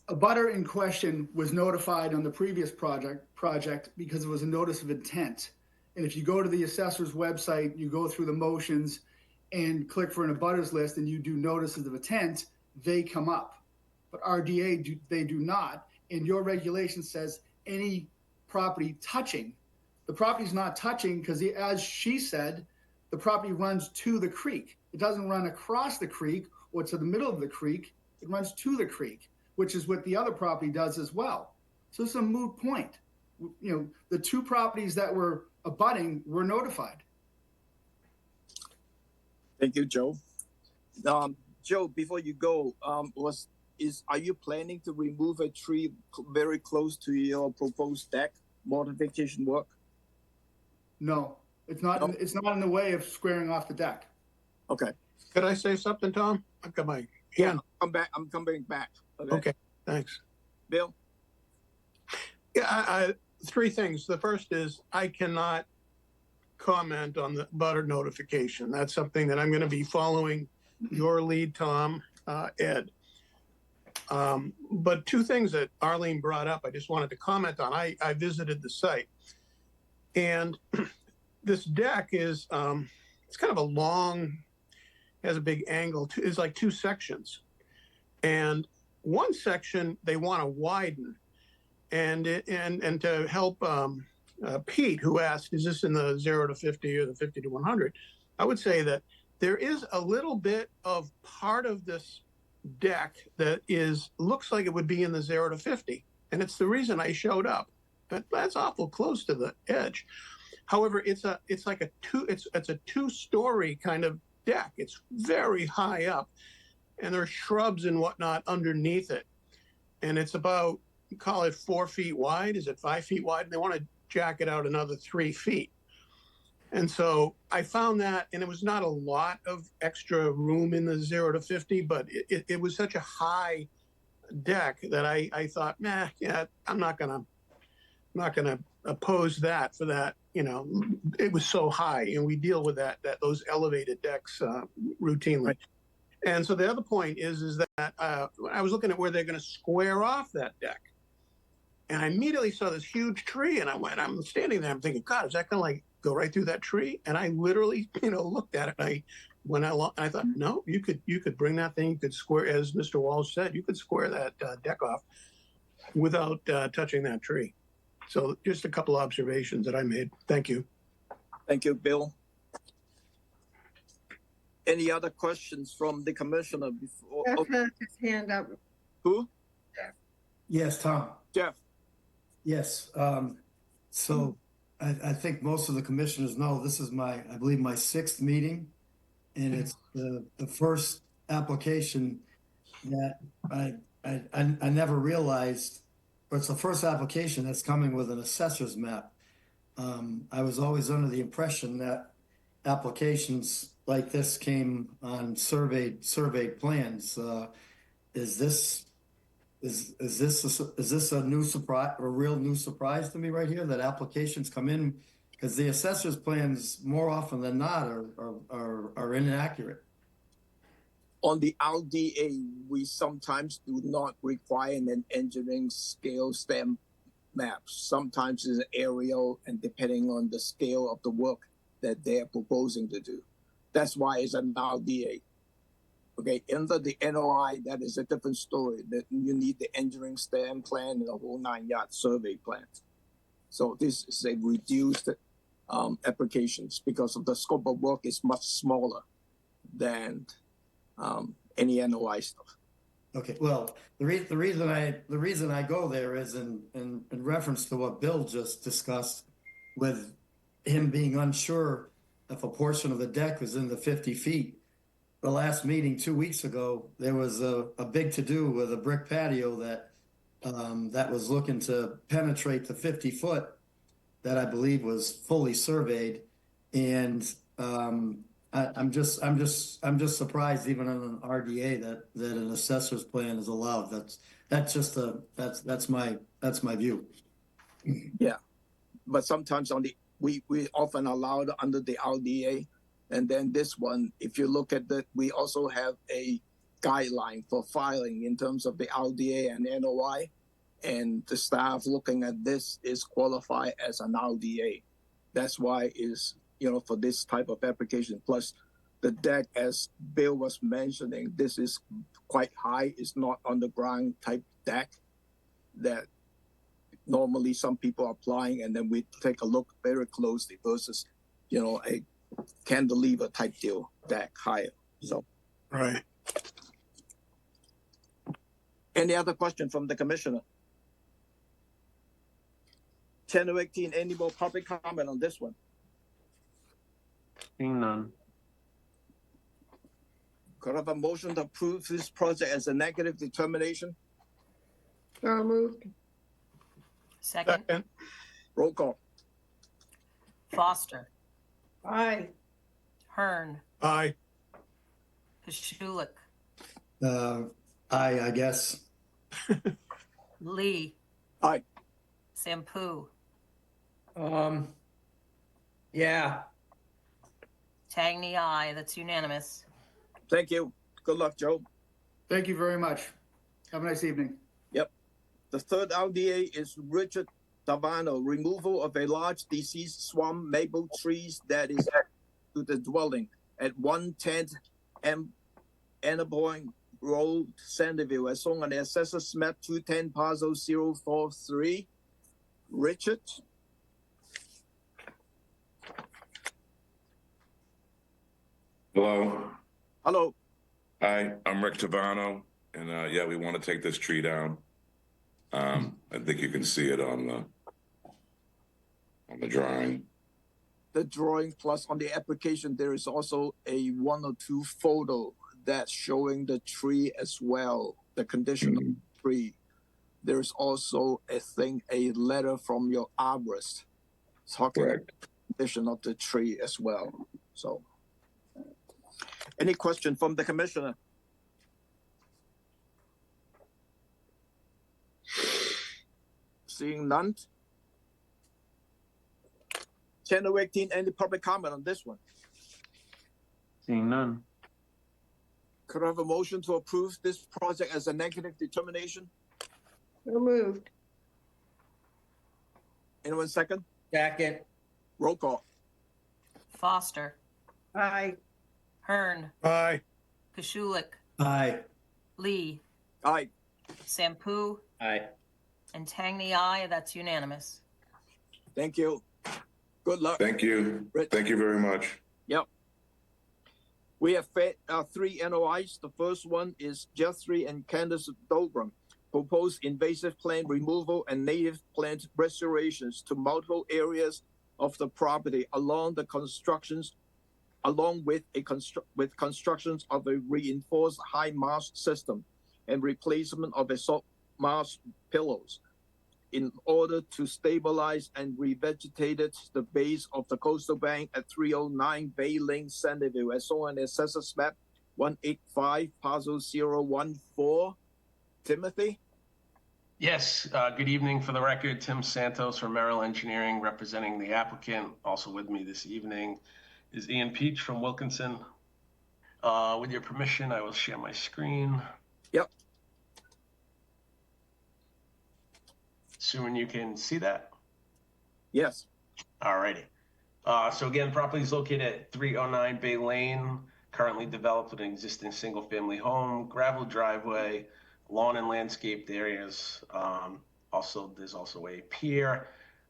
abutter in question was notified on the previous project because it was a notice of intent. And if you go to the assessor's website, you go through the motions and click for an abutters list and you do notices of intent, they come up. But RDA, they do not. And your regulation says any property touching. The property's not touching because, as she said, the property runs to the creek. It doesn't run across the creek or to the middle of the creek. It runs to the creek, which is what the other property does as well. So it's a moot point. You know, the two properties that were abutting were notified. Thank you, Joe. Joe, before you go, are you planning to remove a tree very close to your proposed deck modification work? No, it's not. No? It's not in the way of squaring off the deck. Okay. Could I say something, Tom? I've got my hand. I'm coming back. Okay, thanks. Bill? Yeah, three things. The first is I cannot comment on the butter notification. That's something that I'm going to be following your lead, Tom, Ed. But two things that Arlene brought up, I just wanted to comment on. I visited the site, and this deck is it's kind of a long, has a big angle. It's like two sections, and one section they want to widen, and to help Pete, who asked, is this in the 0 to 50 or the 50 to 100? I would say that there is a little bit of part of this deck that looks like it would be in the 0 to 50, and it's the reason I showed up. But that's awful close to the edge. However, it's a two-story kind of deck. It's very high up, and there are shrubs and whatnot underneath it, and it's about, call it 4 feet wide. Is it 5 feet wide? And they want to jack it out another 3 feet. And so I found that, and it was not a lot of extra room in the 0 to 50, but it was such a high deck that I thought, I'm not gonna oppose that for that. You know, it was so high, and we deal with those elevated decks routinely. Right. And so the other point is that I was looking at where they're going to square off that deck, and I immediately saw this huge tree, and I'm standing there, I'm thinking, God, is that going to like go right through that tree? And I literally, looked at it. And I went along, and I thought, no, you could bring that thing, you could square, as Mr. Walsh said, you could square that deck off without touching that tree. So just a couple observations that I made. Thank you. Thank you, Bill. Any other questions from the commissioner before? Jeff has his hand up. Who? Yes, Tom. Jeff. Yes. So I think most of the commissioners know this is I believe my 6th meeting, and it's the first application that I never realized, but it's the first application that's coming with an assessor's map. I was always under the impression that applications like this came on surveyed plans. Is this a new surprise, a real new surprise to me right here, that applications come in? Because the assessor's plans more often than not are inaccurate. On the RDA, we sometimes do not require an engineering scale stamp maps. Sometimes it's aerial, and depending on the scale of the work that they're proposing to do. That's why it's an RDA. Okay, under the NOI, that is a different story. That you need the engineering stand plan and the whole 9-yard survey plan. So this is a reduced applications because of the scope of work is much smaller than any NOI stuff. Okay, well, the reason I go there is in reference to what Bill just discussed with him being unsure if a portion of the deck was in the 50 feet. The last meeting 2 weeks ago, there was a big to-do with a brick patio that was looking to penetrate the 50 foot that I believe was fully surveyed. And I'm just surprised even on an RDA that an assessor's plan is allowed. That's my view. Yeah, but sometimes we often allowed under the RDA, and then this one, if you look at that, we also have a guideline for filing in terms of the RDA and NOI, and the staff looking at this is qualified as an RDA. That's why is for this type of application. Plus, the deck, as Bill was mentioning, this is quite high. It's not underground type deck that normally some people are applying, and then we take a look very closely versus, a cantilever type deal deck higher. So, Right. Any other question from the commissioner? 10:18. Any more public comment on this one? Seeing none. Could I have a motion to approve this project as a negative determination? So moved. Second, Second. Roll call. Foster, Aye. Hearn, Aye. Pashulik, I guess. Lee, Aye. Sampu, Yeah. Tagny, aye. That's unanimous. Thank you. Good luck, Joe. Thank you very much. Have a nice evening. The third RDA is Richard Davano, removal of a large deceased swamp maple trees that is to the dwelling at 110 Annaboyne Road, Sandyville, as shown on the assessor's map 210 parcel 043. Richard? Hello. Hello. Hi, I'm Rick Tavano, and yeah, we want to take this tree down. I think you can see it on the drawing. The drawing plus on the application, there is also a 1 or 2 photo that's showing the tree as well, the condition of the tree. There's also a letter from your arborist talking about the condition of the tree as well. So, any question from the commissioner? Seeing none. 10:18. Any public comment on this one? Seeing none. Could I have a motion to approve this project as a negative determination? So moved. Anyone second? Second. Roll call. Foster, Aye. Hearn, Aye. Pashulik, Aye. Lee, Aye. Sampu, Aye. and Tagny, aye. That's unanimous. Thank you. Good luck. Thank you. Rich. Thank you very much. Yep. We have 3 NOIs. The first one is Jeffrey and Candace Dobrum. Proposed invasive plant removal and native plant restorations to multiple areas of the property along with constructions of a reinforced high mast system and replacement of a soft mast pillows in order to stabilize and revegetate the base of the coastal bank at 309 Bay Lane, Sandyville, as shown on the assessor's map 185 parcel 014. Timothy? Yes, good evening. For the record, Tim Santos from Merrill Engineering, representing the applicant. Also with me this evening is Ian Peach from Wilkinson. With your permission, I will share my screen. Yep. assuming you can see that. Yes. Alrighty. So again, property is located at 309 Bay Lane, currently developed with an existing single-family home, gravel driveway, lawn and landscaped areas. There's also a pier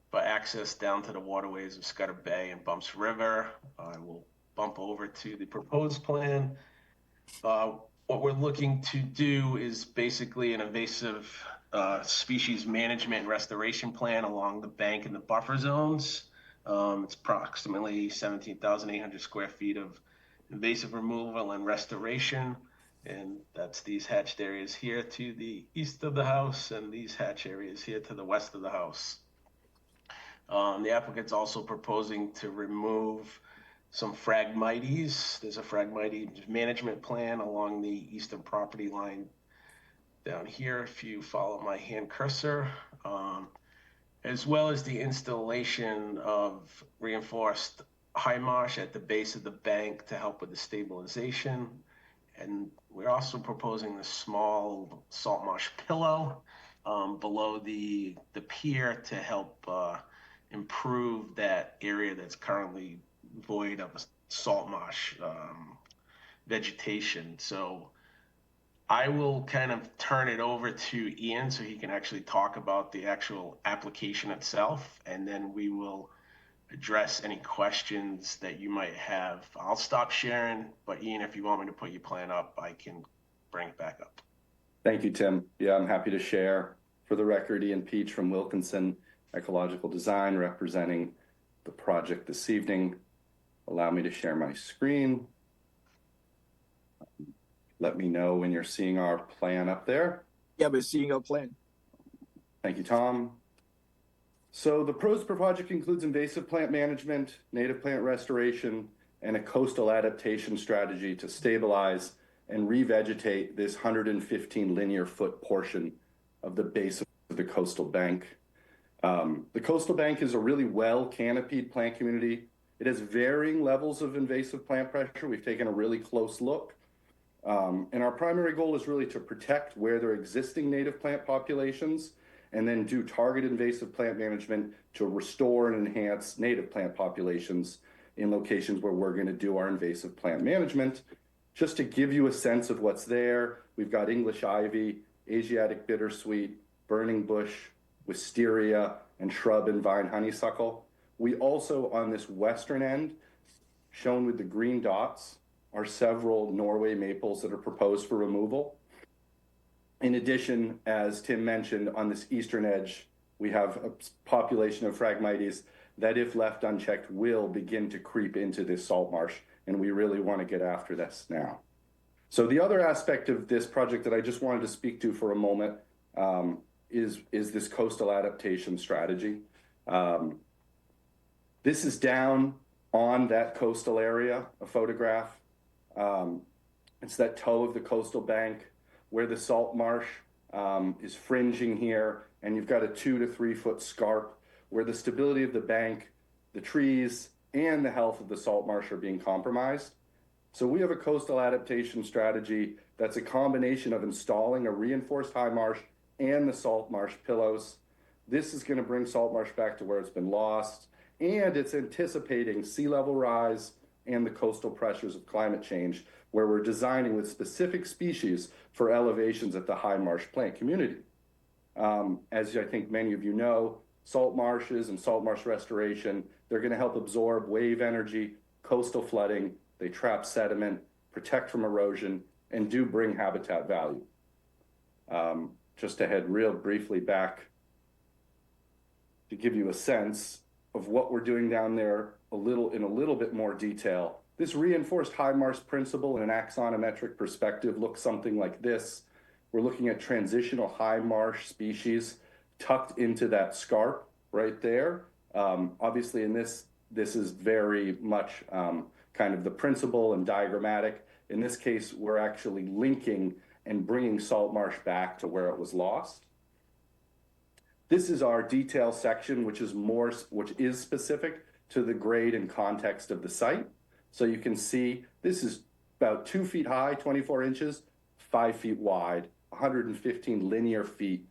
for access down to the waterways of Scudder Bay and Bumps River. I will bump over to the proposed plan. What we're looking to do is basically an invasive species management and restoration plan along the bank and the buffer zones. It's approximately 17,800 square feet of invasive removal and restoration. And that's these hatched areas here to the east of the house and these hatch areas here to the west of the house. The applicant's also proposing to remove some Phragmites. There's a Phragmite management plan along the eastern property line down here, if you follow my hand cursor, as well as the installation of reinforced high marsh at the base of the bank to help with the stabilization. And we're also proposing the small salt marsh pillow below the pier to help improve that area that's currently void of salt marsh vegetation. So I will kind of turn it over to Ian so he can actually talk about the actual application itself, and then we will address any questions that you might have. I'll stop sharing, but Ian, if you want me to put your plan up, I can bring it back up. Thank you, Tim. Yeah, I'm happy to share. For the record, Ian Peach from Wilkinson Ecological Design, representing the project this evening. Allow me to share my screen. Let me know when you're seeing our plan up there. Yeah, we're seeing our plan. Thank you, Tom. So the pros per project includes invasive plant management, native plant restoration, and a coastal adaptation strategy to stabilize and revegetate this 115 linear foot portion of the base of the coastal bank. The coastal bank is a really well canopied plant community. It has varying levels of invasive plant pressure. We've taken a really close look. And our primary goal is really to protect where there are existing native plant populations and then do targeted invasive plant management to restore and enhance native plant populations in locations where we're going to do our invasive plant management. Just to give you a sense of what's there, we've got English ivy, Asiatic bittersweet, burning bush, wisteria, and shrub and vine honeysuckle. We also, on this western end, shown with the green dots, are several Norway maples that are proposed for removal. In addition, as Tim mentioned, on this eastern edge, we have a population of Phragmites that, if left unchecked, will begin to creep into this salt marsh, and we really want to get after this now. So the other aspect of this project that I just wanted to speak to for a moment is this coastal adaptation strategy. This is down on that coastal area, a photograph. It's that toe of the coastal bank where the salt marsh is fringing here, and you've got a 2 to 3 foot scarp where the stability of the bank, the trees, and the health of the salt marsh are being compromised. So we have a coastal adaptation strategy that's a combination of installing a reinforced high marsh and the salt marsh pillows. This is going to bring salt marsh back to where it's been lost, and it's anticipating sea level rise and the coastal pressures of climate change, where we're designing with specific species for elevations at the high marsh plant community. As I think many of you know, salt marshes and salt marsh restoration, they're going to help absorb wave energy, coastal flooding, they trap sediment, protect from erosion, and do bring habitat value. Just to head real briefly back to give you a sense of what we're doing down there in a little bit more detail. This reinforced high marsh principle in an axonometric perspective looks something like this. We're looking at transitional high marsh species tucked into that scarp right there. Obviously in this is very much kind of the principle and diagrammatic. In this case, we're actually linking and bringing salt marsh back to where it was lost. This is our detail section, which is specific to the grade and context of the site. So you can see this is about 2 feet high, 24 inches, 5 feet wide, 115 linear feet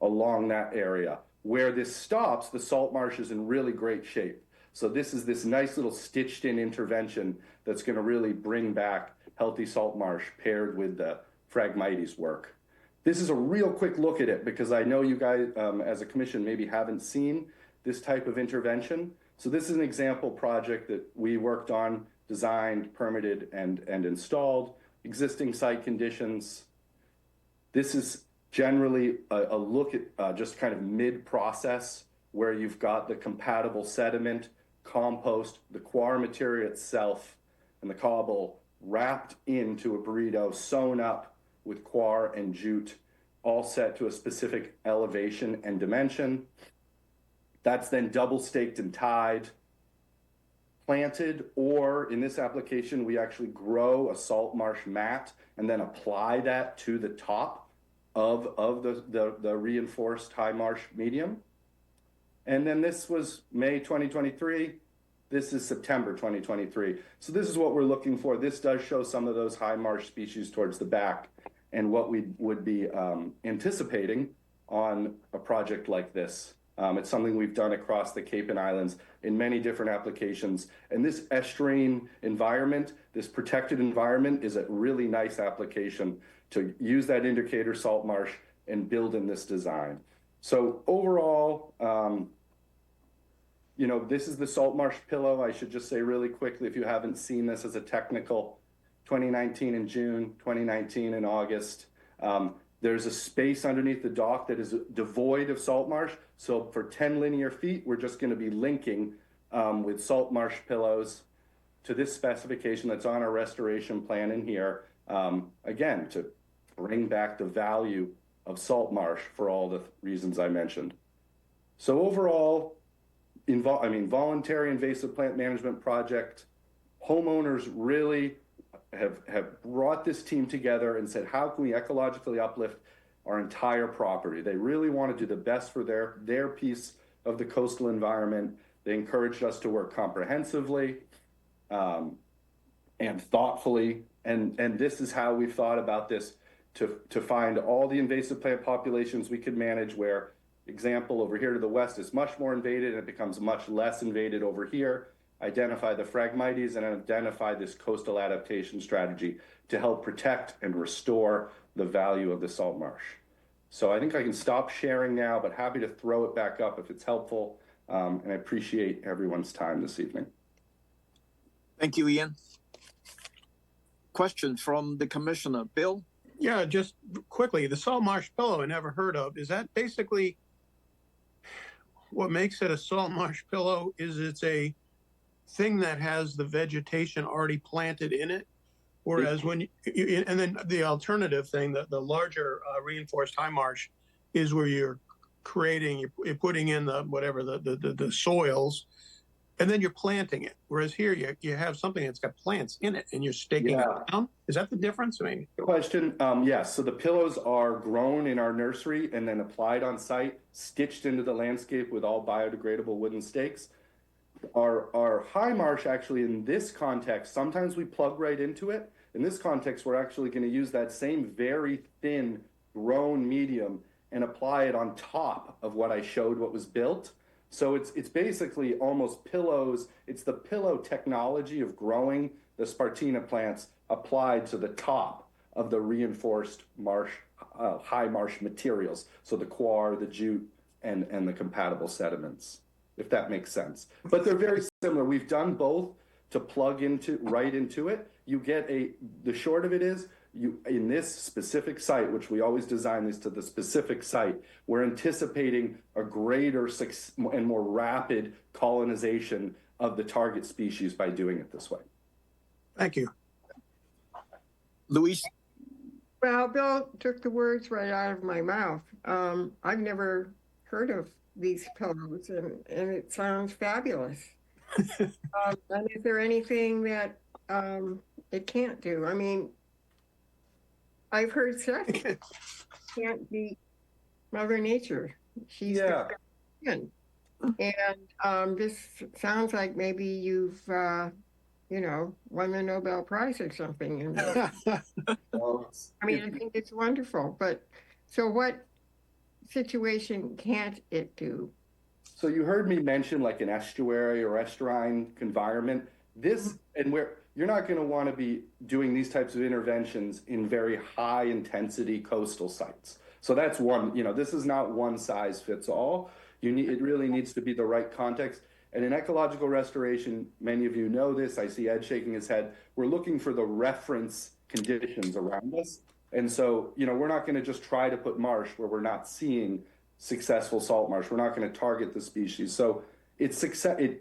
along that area. Where this stops, the salt marsh is in really great shape. So this is this nice little stitched in intervention that's going to really bring back healthy salt marsh paired with the Phragmites work. This is a real quick look at it because I know you guys as a commission maybe haven't seen this type of intervention. So this is an example project that we worked on, designed, permitted, and installed. Existing site conditions. This is generally a look at just kind of mid-process where you've got the compatible sediment, compost, the coir material itself, and the cobble wrapped into a burrito, sewn up with coir and jute, all set to a specific elevation and dimension. That's then double staked and tied, planted, or in this application, we actually grow a salt marsh mat and then apply that to the top of the reinforced high marsh medium. And then this was May 2023. This is September 2023. So this is what we're looking for. This does show some of those high marsh species towards the back and what we would be anticipating on a project like this. It's something we've done across the Cape and Islands in many different applications. And this estuarine environment, this protected environment, is a really nice application to use that indicator salt marsh and build in this design. So overall, you know, this is the salt marsh pillow. I should just say really quickly, if you haven't seen this as a technical, 2019 in June, 2019 in August. There's a space underneath the dock that is devoid of salt marsh. So for 10 linear feet, we're just going to be linking with salt marsh pillows to this specification that's on our restoration plan in here. Again, to bring back the value of salt marsh for all the reasons I mentioned. So overall, voluntary invasive plant management project, homeowners really have brought this team together and said, how can we ecologically uplift our entire property? They really want to do the best for their piece of the coastal environment. They encouraged us to work comprehensively and thoughtfully. And this is how we've thought about this to find all the invasive plant populations we could manage, where example over here to the west is much more invaded and it becomes much less invaded over here. Identify the Phragmites and identify this coastal adaptation strategy to help protect and restore the value of the salt marsh. So I think I can stop sharing now, but happy to throw it back up if it's helpful. And I appreciate everyone's time this evening. Thank you, Ian. Question from the commissioner, Bill? Yeah, just quickly, the salt marsh pillow I never heard of. Is that basically what makes it a salt marsh pillow? Is it's a thing that has the vegetation already planted in it? Whereas when you and then the alternative thing, the larger reinforced high marsh is where you're creating, you're putting in the soils, and then you're planting it. Whereas here you have something that's got plants in it and you're staking it down. Is that the difference? I mean, good question. Yes. So the pillows are grown in our nursery and then applied on site, stitched into the landscape with all biodegradable wooden stakes. Our high marsh, actually, in this context, sometimes we plug right into it. In this context, we're actually going to use that same very thin grown medium and apply it on top of what I showed what was built. So it's basically almost pillows. It's the pillow technology of growing the Spartina plants applied to the top of the reinforced marsh, high marsh materials. So the coir, the jute, and the compatible sediments, if that makes sense. But they're very similar. We've done both to plug right into it. You get the short of it is, in this specific site, which we always design this to the specific site, we're anticipating a greater and more rapid colonization of the target species by doing it this way. Thank you. Luis? Well, Bill took the words right out of my mouth. I've never heard of these pillows, and it sounds fabulous. And is there anything that it can't do? I mean, I've heard Seth can't beat Mother Nature. She's and this sounds like maybe you've won the Nobel Prize or something. I mean, I think it's wonderful. But so what situation can't it do? So you heard me mention like an estuary or estuarine environment. This, and where you're not going to want to be doing these types of interventions in very high intensity coastal sites. So that's one, this is not one size fits all. It really needs to be the right context. And in ecological restoration, many of you know this, I see Ed shaking his head, we're looking for the reference conditions around us. And so, we're not going to just try to put marsh where we're not seeing successful salt marsh. We're not going to target the species. So it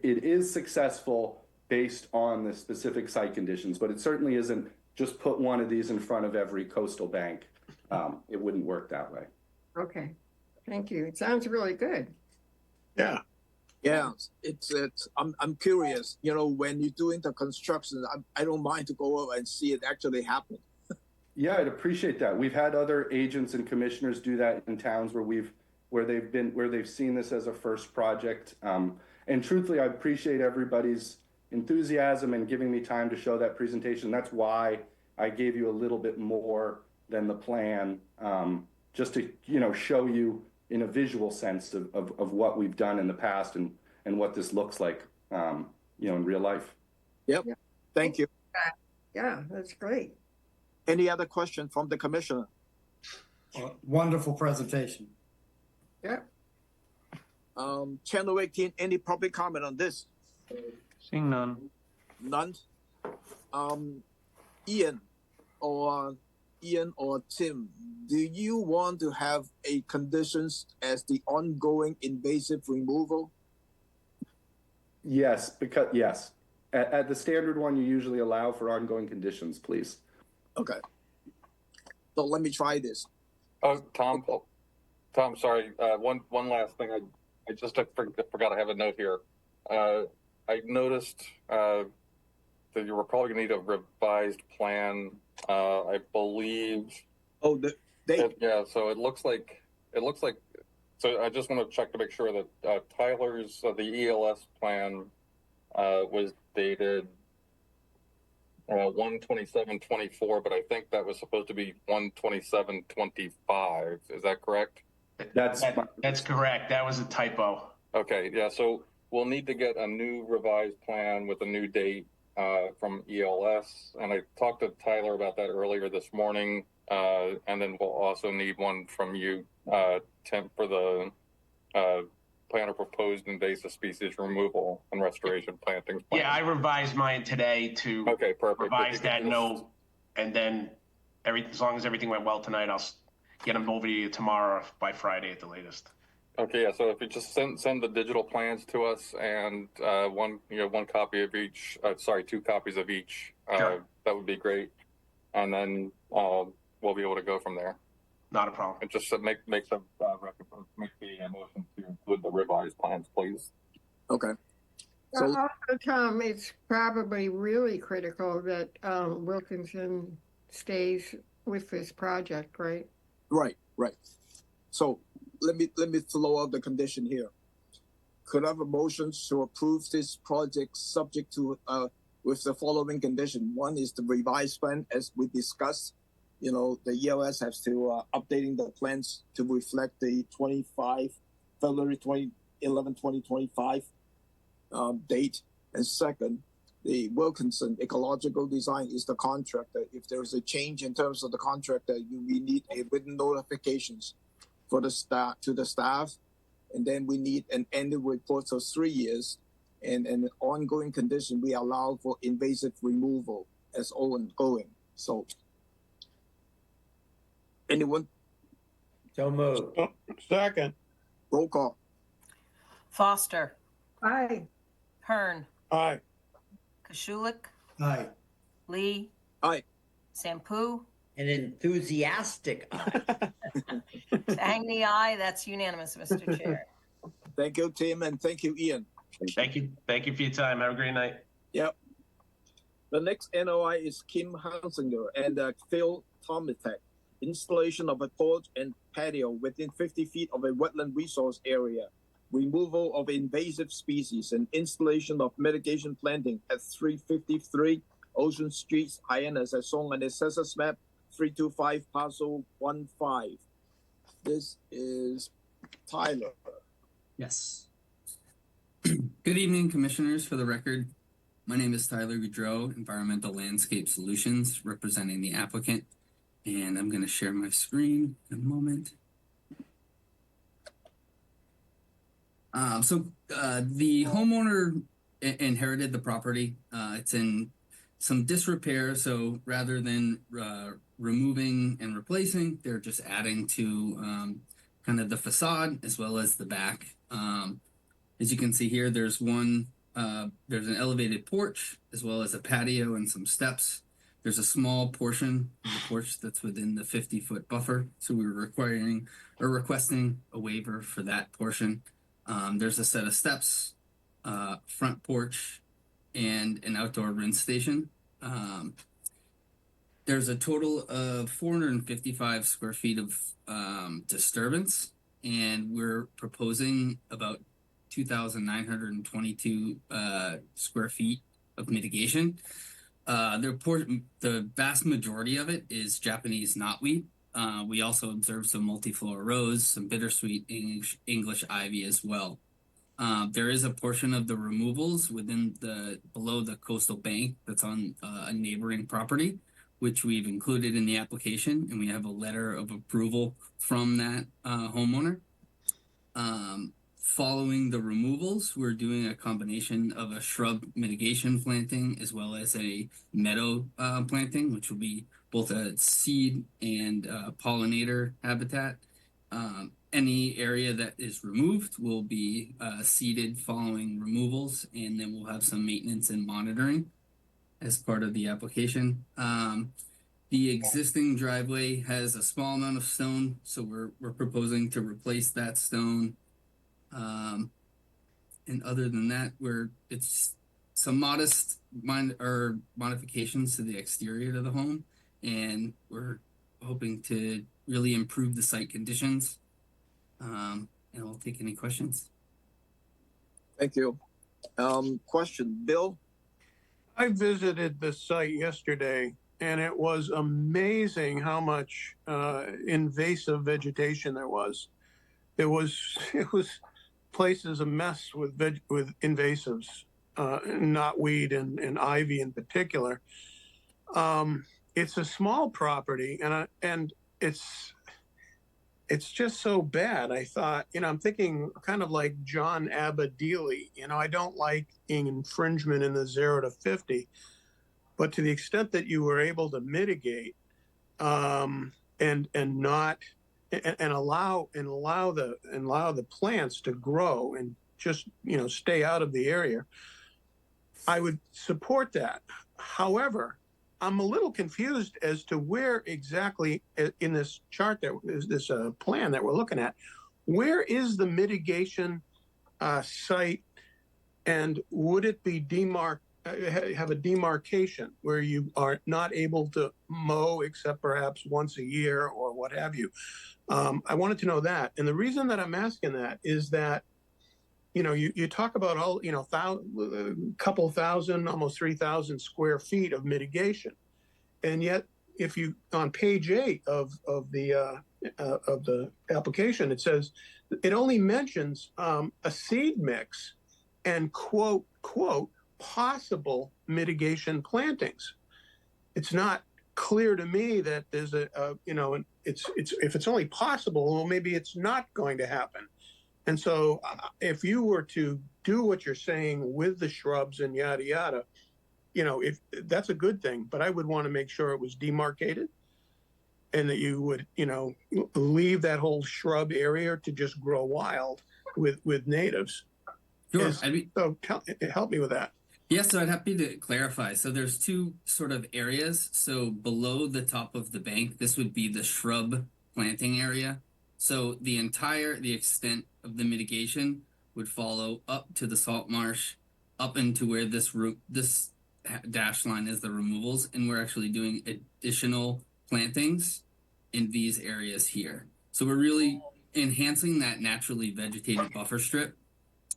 is successful based on the specific site conditions, but it certainly isn't just put one of these in front of every coastal bank. It wouldn't work that way. Okay, thank you. It sounds really good. Yeah. Yeah, I'm curious, when you're doing the construction, I don't mind to go over and see it actually happen. Yeah, I'd appreciate that. We've had other agents and commissioners do that in towns where they've seen this as a first project. And truthfully, I appreciate everybody's enthusiasm and giving me time to show that presentation. That's why I gave you a little bit more than the plan, just to show you in a visual sense of what we've done in the past and what this looks like in real life. Yep. Thank you. Yeah, that's great. Any other question from the commissioner? Wonderful presentation. Yeah. Channel 18, any public comment on this? Seeing none. None. Ian or Tim, do you want to have a conditions as the ongoing invasive removal? Yes, yes. At the standard one, you usually allow for ongoing conditions, please. Okay. So let me try this. Oh, Tom, sorry. One last thing. I just forgot I have a note here. I noticed that you were probably going to need a revised plan. I believe. Oh, yeah. So it looks like. So I just want to check to make sure that Tyler's the ELS plan was dated 1/27/24, but I think that was supposed to be 1/27/25. Is that correct? That's correct. That was a typo. Okay, yeah. So we'll need to get a new revised plan with a new date from ELS, and I talked to Tyler about that earlier this morning, and then we'll also need one from you, Tim, for the plan of proposed invasive species removal and restoration plantings plan. Yeah, I revised mine today to revise that note, and then as long as everything went well tonight, I'll get them over to you tomorrow by Friday at the latest. Okay, yeah. So if you just send the digital plans to us and one copy of each, two copies of each, Sure. That would be great, and then we'll be able to go from there. Not a problem. And just make the motion to include the revised plans, please. Okay. So also, Tom, it's probably really critical that Wilkinson stays with this project, right? Right. So let me throw out the condition here. Could I have a motion to approve this project subject to with the following condition? One is the revised plan, as we discussed. The ELS has to updating the plans to reflect the February 11, 2025 date. And second, the Wilkinson ecological design is the contractor. If there is a change in terms of the contractor, we need a written notifications for the staff to the staff, and then we need an annual report of 3 years, and an ongoing condition we allow for invasive removal as ongoing. So. Anyone? So moved. Second. Roll call. Foster. Aye. Hearn. Aye. Kashulik. Aye. Lee. Aye. Sampu. An enthusiastic aye. Hang the eye. That's unanimous, Mr. Chair. Thank you, Tim, and thank you, Ian. Thank you for your time. Have a great night. Yep. The next NOI is Kim Hansinger and Phil Tomitek. Installation of a porch and patio within 50 feet of a wetland resource area, removal of invasive species, and installation of mitigation planting at 353 Ocean Street, Hyannis, as shown on the Assessors Map 325 Parcel 15. This is Tyler. Yes. Good evening, commissioners. For the record, my name is Tyler Goudreau, Environmental Landscape Solutions, representing the applicant. And I'm going to share my screen in a moment. The homeowner inherited the property. It's in some disrepair, so rather than removing and replacing, they're just adding to kind of the facade as well as the back. As you can see here, there's an elevated porch as well as a patio and some steps. There's a small portion of the porch that's within the 50-foot buffer, so we were requesting a waiver for that portion. There's a set of steps, front porch, and an outdoor rinse station. There's a total of 455 square feet of disturbance, and we're proposing about 2,922 square feet of mitigation. The vast majority of it is Japanese knotweed. We also observed some multiflora rose, some bittersweet English ivy as well. There is a portion of the removals below the coastal bank that's on a neighboring property, which we've included in the application, and we have a letter of approval from that homeowner. Following the removals, we're doing a combination of a shrub mitigation planting as well as a meadow planting, which will be both a seed and pollinator habitat. Any area that is removed will be seeded following removals, and then we'll have some maintenance and monitoring as part of the application. The existing driveway has a small amount of stone, so we're proposing to replace that stone. And other than that, it's some modest modifications to the exterior of the home, and we're hoping to really improve the site conditions. And I'll take any questions. Thank you. Question, Bill? I visited the site yesterday, and it was amazing how much invasive vegetation there was. It was place is a mess with invasives, knotweed and ivy in particular. It's a small property, and it's just so bad. I thought, I'm thinking kind of like John Abadili. I don't like infringement in the 0 to 50, but to the extent that you were able to mitigate and allow the plants to grow and just stay out of the area, I would support that. However, I'm a little confused as to where exactly in this chart that is this plan that we're looking at, where is the mitigation site, and would it be have a demarcation where you are not able to mow except perhaps once a year or what have you? I wanted to know that. And the reason that I'm asking that is that, you talk about all, couple thousand, almost 3,000 square feet of mitigation. And yet, if you, on page 8 of the application, it says, it only mentions a seed mix and quote, possible mitigation plantings. It's not clear to me that there's if it's only possible, well, maybe it's not going to happen. And so if you were to do what you're saying with the shrubs and yada, yada, if that's a good thing, but I would want to make sure it was demarcated and that you would, leave that whole shrub area to just grow wild with natives. Sure. So help me with that. Yes, so I'd happy to clarify. So there's two sort of areas. So below the top of the bank, this would be the shrub planting area. So the extent of the mitigation would follow up to the salt marsh, up into where this dash line is the removals, and we're actually doing additional plantings in these areas here. So we're really enhancing that naturally vegetated buffer strip.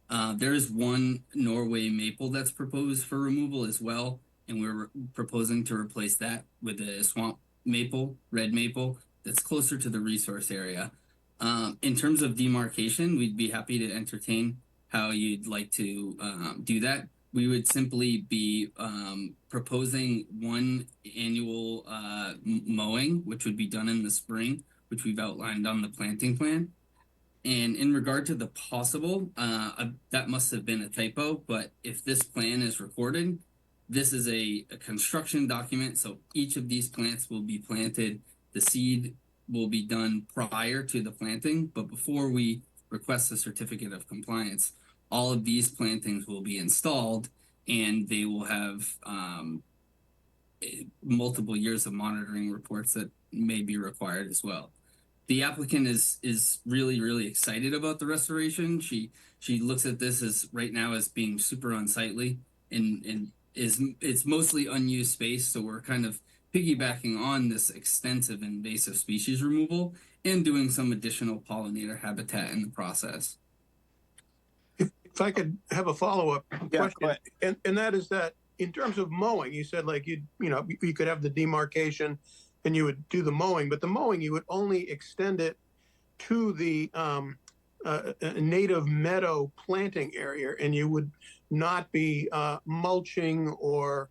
There is one Norway maple that's proposed for removal as well, and we're proposing to replace that with a swamp maple, red maple, that's closer to the resource area. In terms of demarcation, we'd be happy to entertain how you'd like to do that. We would simply be proposing one annual mowing, which would be done in the spring, which we've outlined on the planting plan. And in regard to the possible, that must have been a typo, but if this plan is recorded, this is a construction document, so each of these plants will be planted. The seed will be done prior to the planting, but before we request a certificate of compliance, all of these plantings will be installed, and they will have multiple years of monitoring reports that may be required as well. The applicant is really excited about the restoration. She looks at this as right now as being super unsightly and it's mostly unused space. So we're kind of piggybacking on this extensive invasive species removal and doing some additional pollinator habitat in the process. If I could have a follow-up Yeah, question, and that is that in terms of mowing, you said like you could have the demarcation and you would do the mowing, but the mowing you would only extend it to the native meadow planting area, and you would not be mulching or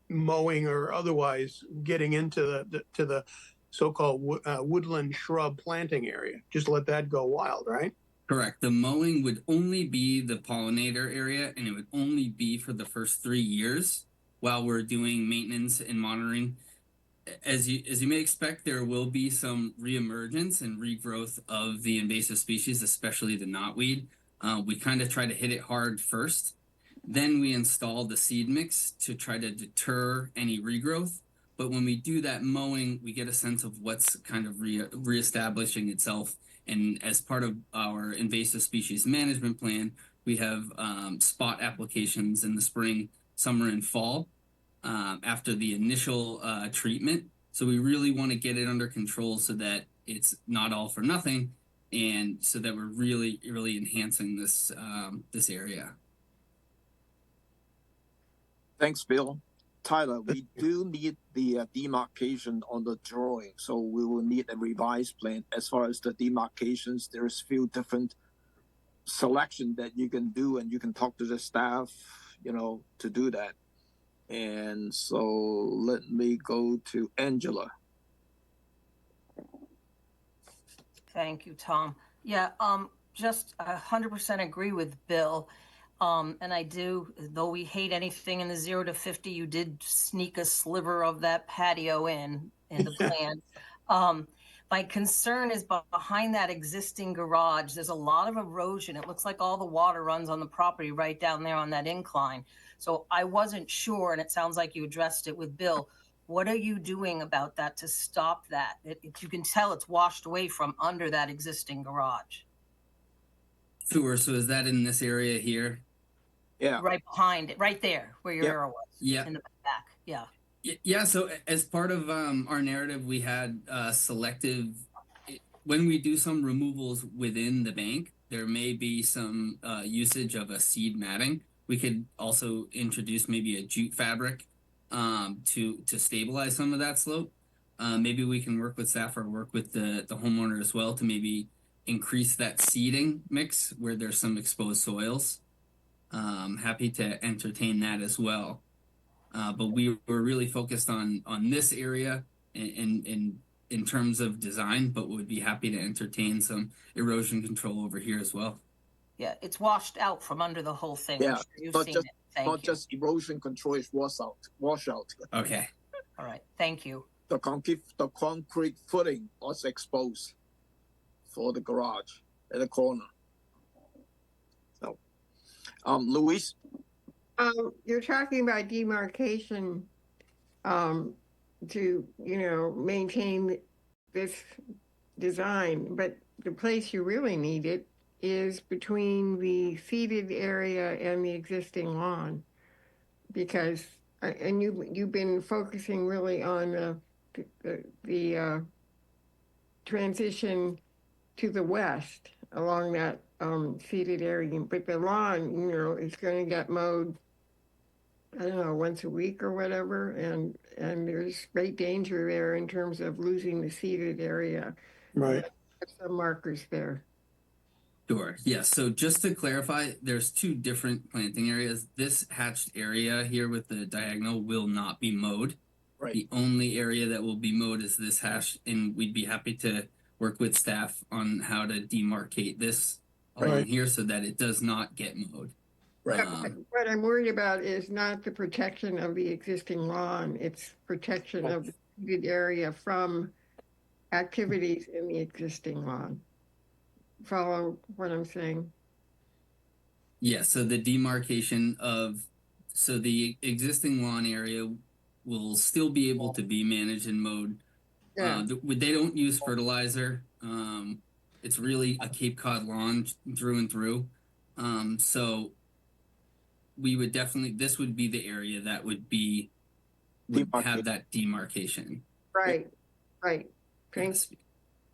mowing or otherwise getting into the so-called woodland shrub planting area. Just let that go wild, right? Correct. The mowing would only be the pollinator area, and it would only be for the first 3 years while we're doing maintenance and monitoring. As you may expect, there will be some reemergence and regrowth of the invasive species, especially the knotweed. We kind of try to hit it hard first. Then we install the seed mix to try to deter any regrowth. But when we do that mowing, we get a sense of what's kind of reestablishing itself. And as part of our invasive species management plan, we have spot applications in the spring, summer, and fall after the initial treatment. So we really want to get it under control so that it's not all for nothing, and so that we're really enhancing this this area. Thanks, Bill. Tyler, we do need the demarcation on the drawing, so we will need a revised plan. As far as the demarcations, there's few different selection that you can do, and you can talk to the staff, to do that. And so let me go to Angela. Thank you, Tom. Yeah, just 100% agree with Bill. And I do, though we hate anything in the 0 to 50, you did sneak a sliver of that patio in the plan. My concern is behind that existing garage, there's a lot of erosion. It looks like all the water runs on the property right down there on that incline. So I wasn't sure, and it sounds like you addressed it with Bill. What are you doing about that to stop that? You can tell it's washed away from under that existing garage. Sure. So is that in this area here? Yeah. Right behind it, right there where your arrow was. Yeah. In the back. Yeah. Yeah. So as part of our narrative, we had selective, when we do some removals within the bank, there may be some usage of a seed matting. We could also introduce maybe a jute fabric to stabilize some of that slope. Maybe we can work with staff or work with the homeowner as well to maybe increase that seeding mix where there's some exposed soils. Happy to entertain that as well. But we were really focused on this area in terms of design, but would be happy to entertain some erosion control over here as well. Yeah, it's washed out from under the whole thing. Yeah, you've not seen just it. Thank not you. just erosion control, it's washout. Okay. All right. Thank you. The concrete footing was exposed for the garage at the corner. So, Luis? You're talking about demarcation to, maintain this design, but the place you really need it is between the seeded area and the existing lawn, because, and you've been focusing really on the transition to the west along that seeded area, but the lawn, is going to get mowed I don't know, once a week or whatever, and there's great danger there in terms of losing the seeded area. Right. Some markers there. Sure. Yeah. So just to clarify, there's two different planting areas. This hatched area here with the diagonal will not be mowed. Right. The only area that will be mowed is this hash, and we'd be happy to work with staff on how to demarcate this along Right. here so that it does not get mowed. Right. What I'm worried about is not the protection of the existing lawn, it's protection of the seeded area from activities in the existing lawn. Follow what I'm saying? Yeah, so the demarcation of, so the existing lawn area will still be able to be managed and mowed. Yeah. They don't use fertilizer. It's really a Cape Cod lawn through and through. So we would definitely, this would be the area that would have that demarcation. Right, right. Yes.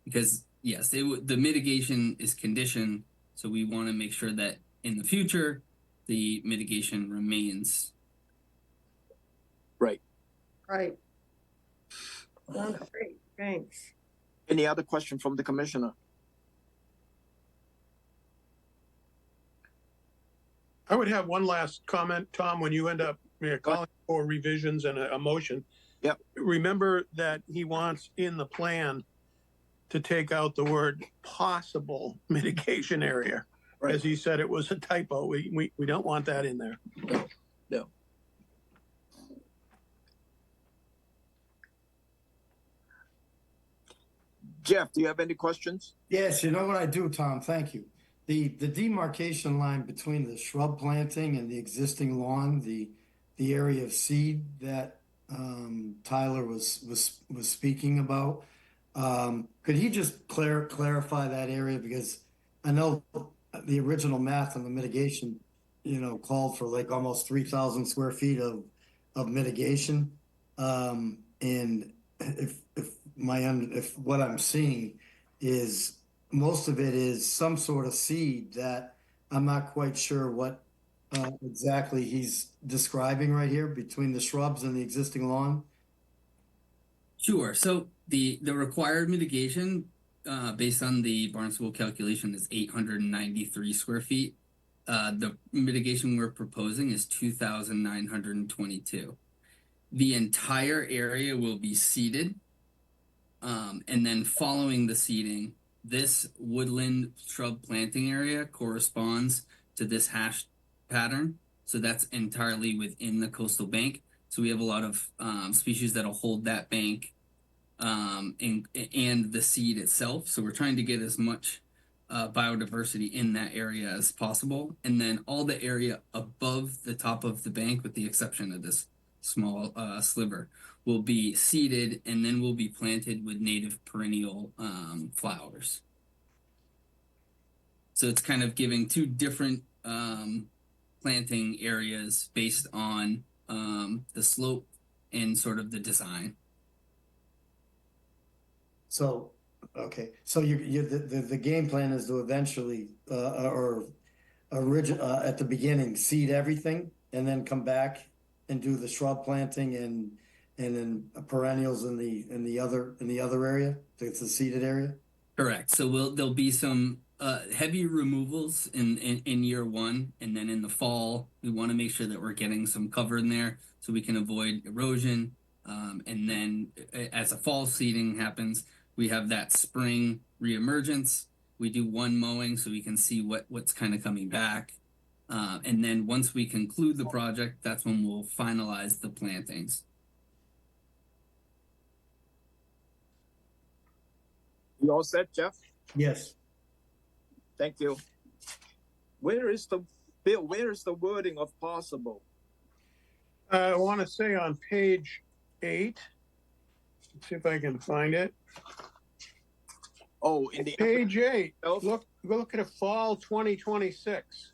Because yes, the mitigation is conditioned, so we want to make sure that in the future the mitigation remains. Right. Right. Sounds great. Thanks. Any other question from the commissioner? I would have one last comment, Tom, when you end up calling for revisions and a motion. Yep. Remember that he wants in the plan to take out the word possible mitigation area. Right. As he said, it was a typo. We don't want that in there. No. Jeff, do you have any questions? Yes, you know what I do, Tom, thank you. The demarcation line between the shrub planting and the existing lawn, the area of seed that Tyler was speaking about, could he just clarify that area? Because I know the original math on the mitigation, called for like almost 3,000 square feet of mitigation. And if what I'm seeing is most of it is some sort of seed that I'm not quite sure what exactly he's describing right here between the shrubs and the existing lawn. Sure. So the required mitigation based on the Barnstable calculation is 893 square feet. The mitigation we're proposing is 2,922. The entire area will be seeded. And then following the seeding, this woodland shrub planting area corresponds to this hash pattern. So that's entirely within the coastal bank. So we have a lot of species that'll hold that bank and the seed itself. So we're trying to get as much biodiversity in that area as possible. And then all the area above the top of the bank, with the exception of this small sliver, will be seeded and then will be planted with native perennial flowers. So it's kind of giving two different planting areas based on the slope and sort of the design. So, okay. So the game plan is to eventually at the beginning seed everything and then come back and do the shrub planting and then perennials in the other area. It's the seeded area. Correct. So there'll be some heavy removals in year one, and then in the fall we want to make sure that we're getting some cover in there so we can avoid erosion. And then as a fall seeding happens, we have that spring reemergence. We do one mowing so we can see what's kind of coming back. And then once we conclude the project, that's when we'll finalize the plantings. You all set, Jeff? Yes. Thank you. Where is the Bill? Where is the wording of possible? I want to say on page 8. Let's see if I can find it. Oh, in the page 8. Look at a fall 2026.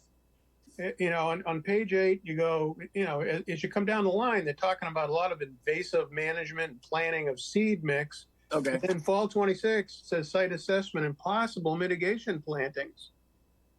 On page 8, you go. As you come down the line, they're talking about a lot of invasive management and planning of seed mix. Okay. And then fall 26 says site assessment and possible mitigation plantings.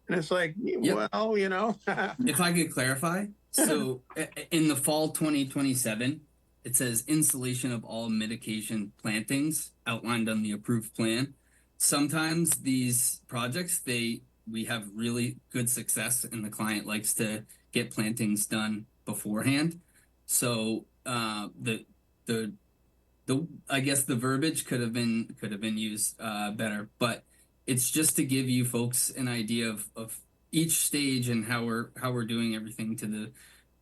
And it's like, Yep. well, If I could clarify, So in the fall 2027, it says installation of all mitigation plantings outlined on the approved plan. Sometimes these projects, we have really good success and the client likes to get plantings done beforehand. So the I guess the verbiage could have been used better, but it's just to give you folks an idea of each stage and how we're doing everything to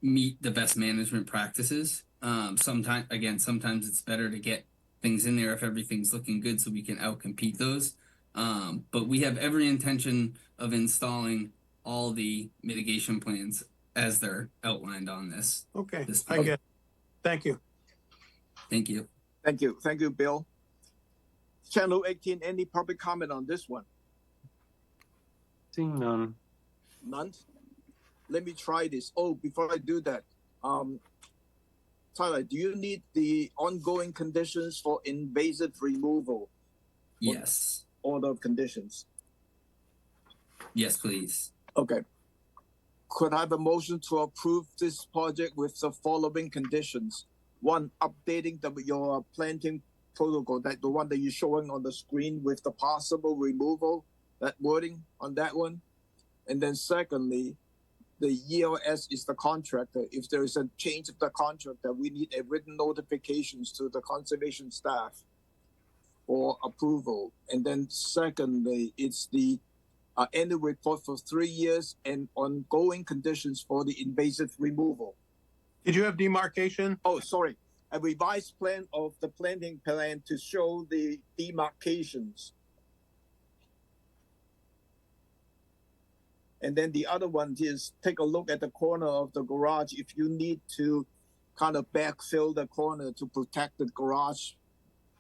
meet the best management practices. Sometimes it's better to get things in there if everything's looking good so we can outcompete those. But we have every intention of installing all the mitigation plans as they're outlined on this. Okay, This I get it. Thank you. Thank you. Thank you. Thank you, Bill. Channel 18, any public comment on this one? Seeing none. None? Let me try this. Oh, before I do that, Tyler, do you need the ongoing conditions for invasive removal? Yes. Order of conditions. Yes, please. Okay. Could I have a motion to approve this project with the following conditions? One, updating your planting protocol, that the one that you're showing on the screen with the possible removal, that wording on that one. And then secondly, the ELS is the contractor. If there is a change of the contractor, we need a written notifications to the conservation staff for approval. And then secondly, it's the annual report for 3 years and ongoing conditions for the invasive removal. Did you have demarcation? Oh, sorry. A revised plan of the planting plan to show the demarcations. And then the other one is take a look at the corner of the garage. If you need to kind of backfill the corner to protect the garage,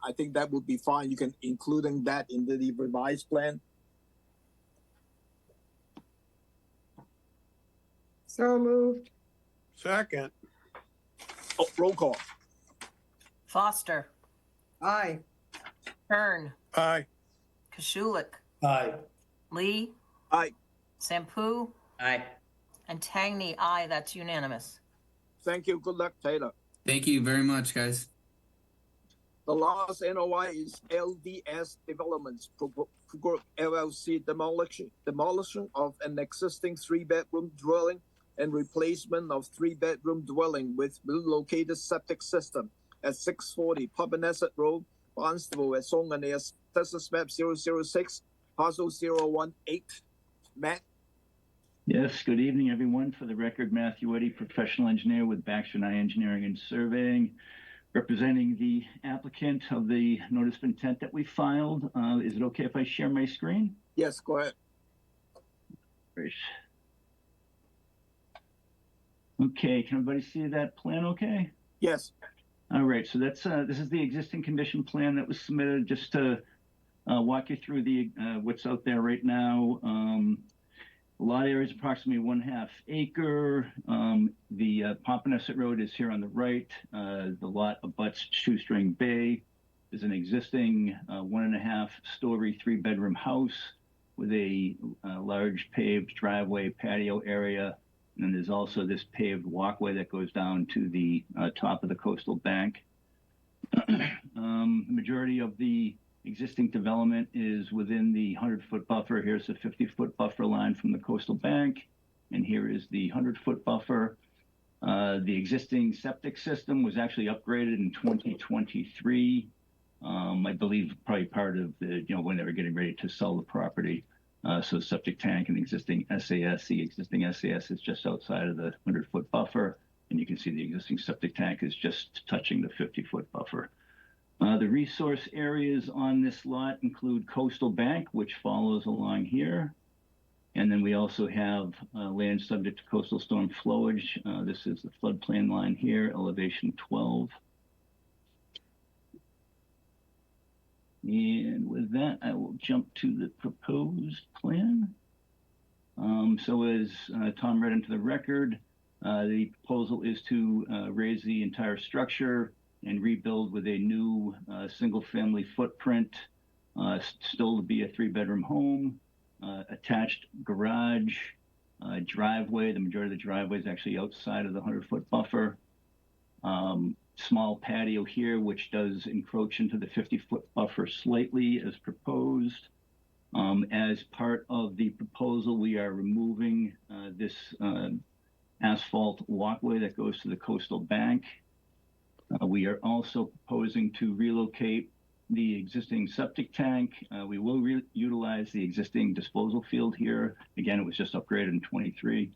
I think that would be fine. You can including that in the revised plan. So moved. Second. Oh, roll call. Foster, Aye. Kern, Aye. Kashulik, Aye. Lee, Aye. Sampu, Aye. and Tangney, aye. That's unanimous. Thank you. Good luck, Taylor. Thank you very much, guys. The last NOI is LDS Developments Group LLC demolition of an existing 3-bedroom dwelling and replacement of 3-bedroom dwelling with relocated septic system at 640 Papaneset Road, Barnstable, as shown on the Assessors Map 006, parcel 018. Matt? Yes, good evening, everyone. For the record, Matthew Eddy, professional engineer with Baxter & I Engineering and Surveying, representing the applicant of the notice of intent that we filed. Is it okay if I share my screen? Yes, go ahead. Great. Okay, can everybody see that plan okay? Yes. All right, so that's this is the existing condition plan that was submitted. Just to walk you through the what's out there right now. The lot area is approximately 1/2 acre. The Pompanesett Road is here on the right. The lot abuts Shoestring Bay. There's an existing 1.5 story 3-bedroom house with a large paved driveway patio area. And then there's also this paved walkway that goes down to the top of the coastal bank. The majority of the existing development is within the 100-foot buffer. Here's the 50-foot buffer line from the coastal bank. And here is the 100-foot buffer. The existing septic system was actually upgraded in 2023. I believe probably part of the, when they were getting ready to sell the property. So septic tank and existing SAS. The existing SAS is just outside of the 100-foot buffer. And you can see the existing septic tank is just touching the 50-foot buffer. The resource areas on this lot include coastal bank, which follows along here. And then we also have land subject to coastal storm flowage. This is the floodplain line here, elevation 12. And with that, I will jump to the proposed plan. So as Tom read into the record, the proposal is to raise the entire structure and rebuild with a new single-family footprint, still to be a 3-bedroom home, attached garage, driveway. The majority of the driveway is actually outside of the 100-foot buffer. Small patio here, which does encroach into the 50-foot buffer slightly as proposed. As part of the proposal, we are removing this asphalt walkway that goes to the coastal bank. We are also proposing to relocate the existing septic tank. We will utilize the existing disposal field here. Again, it was just upgraded in 23.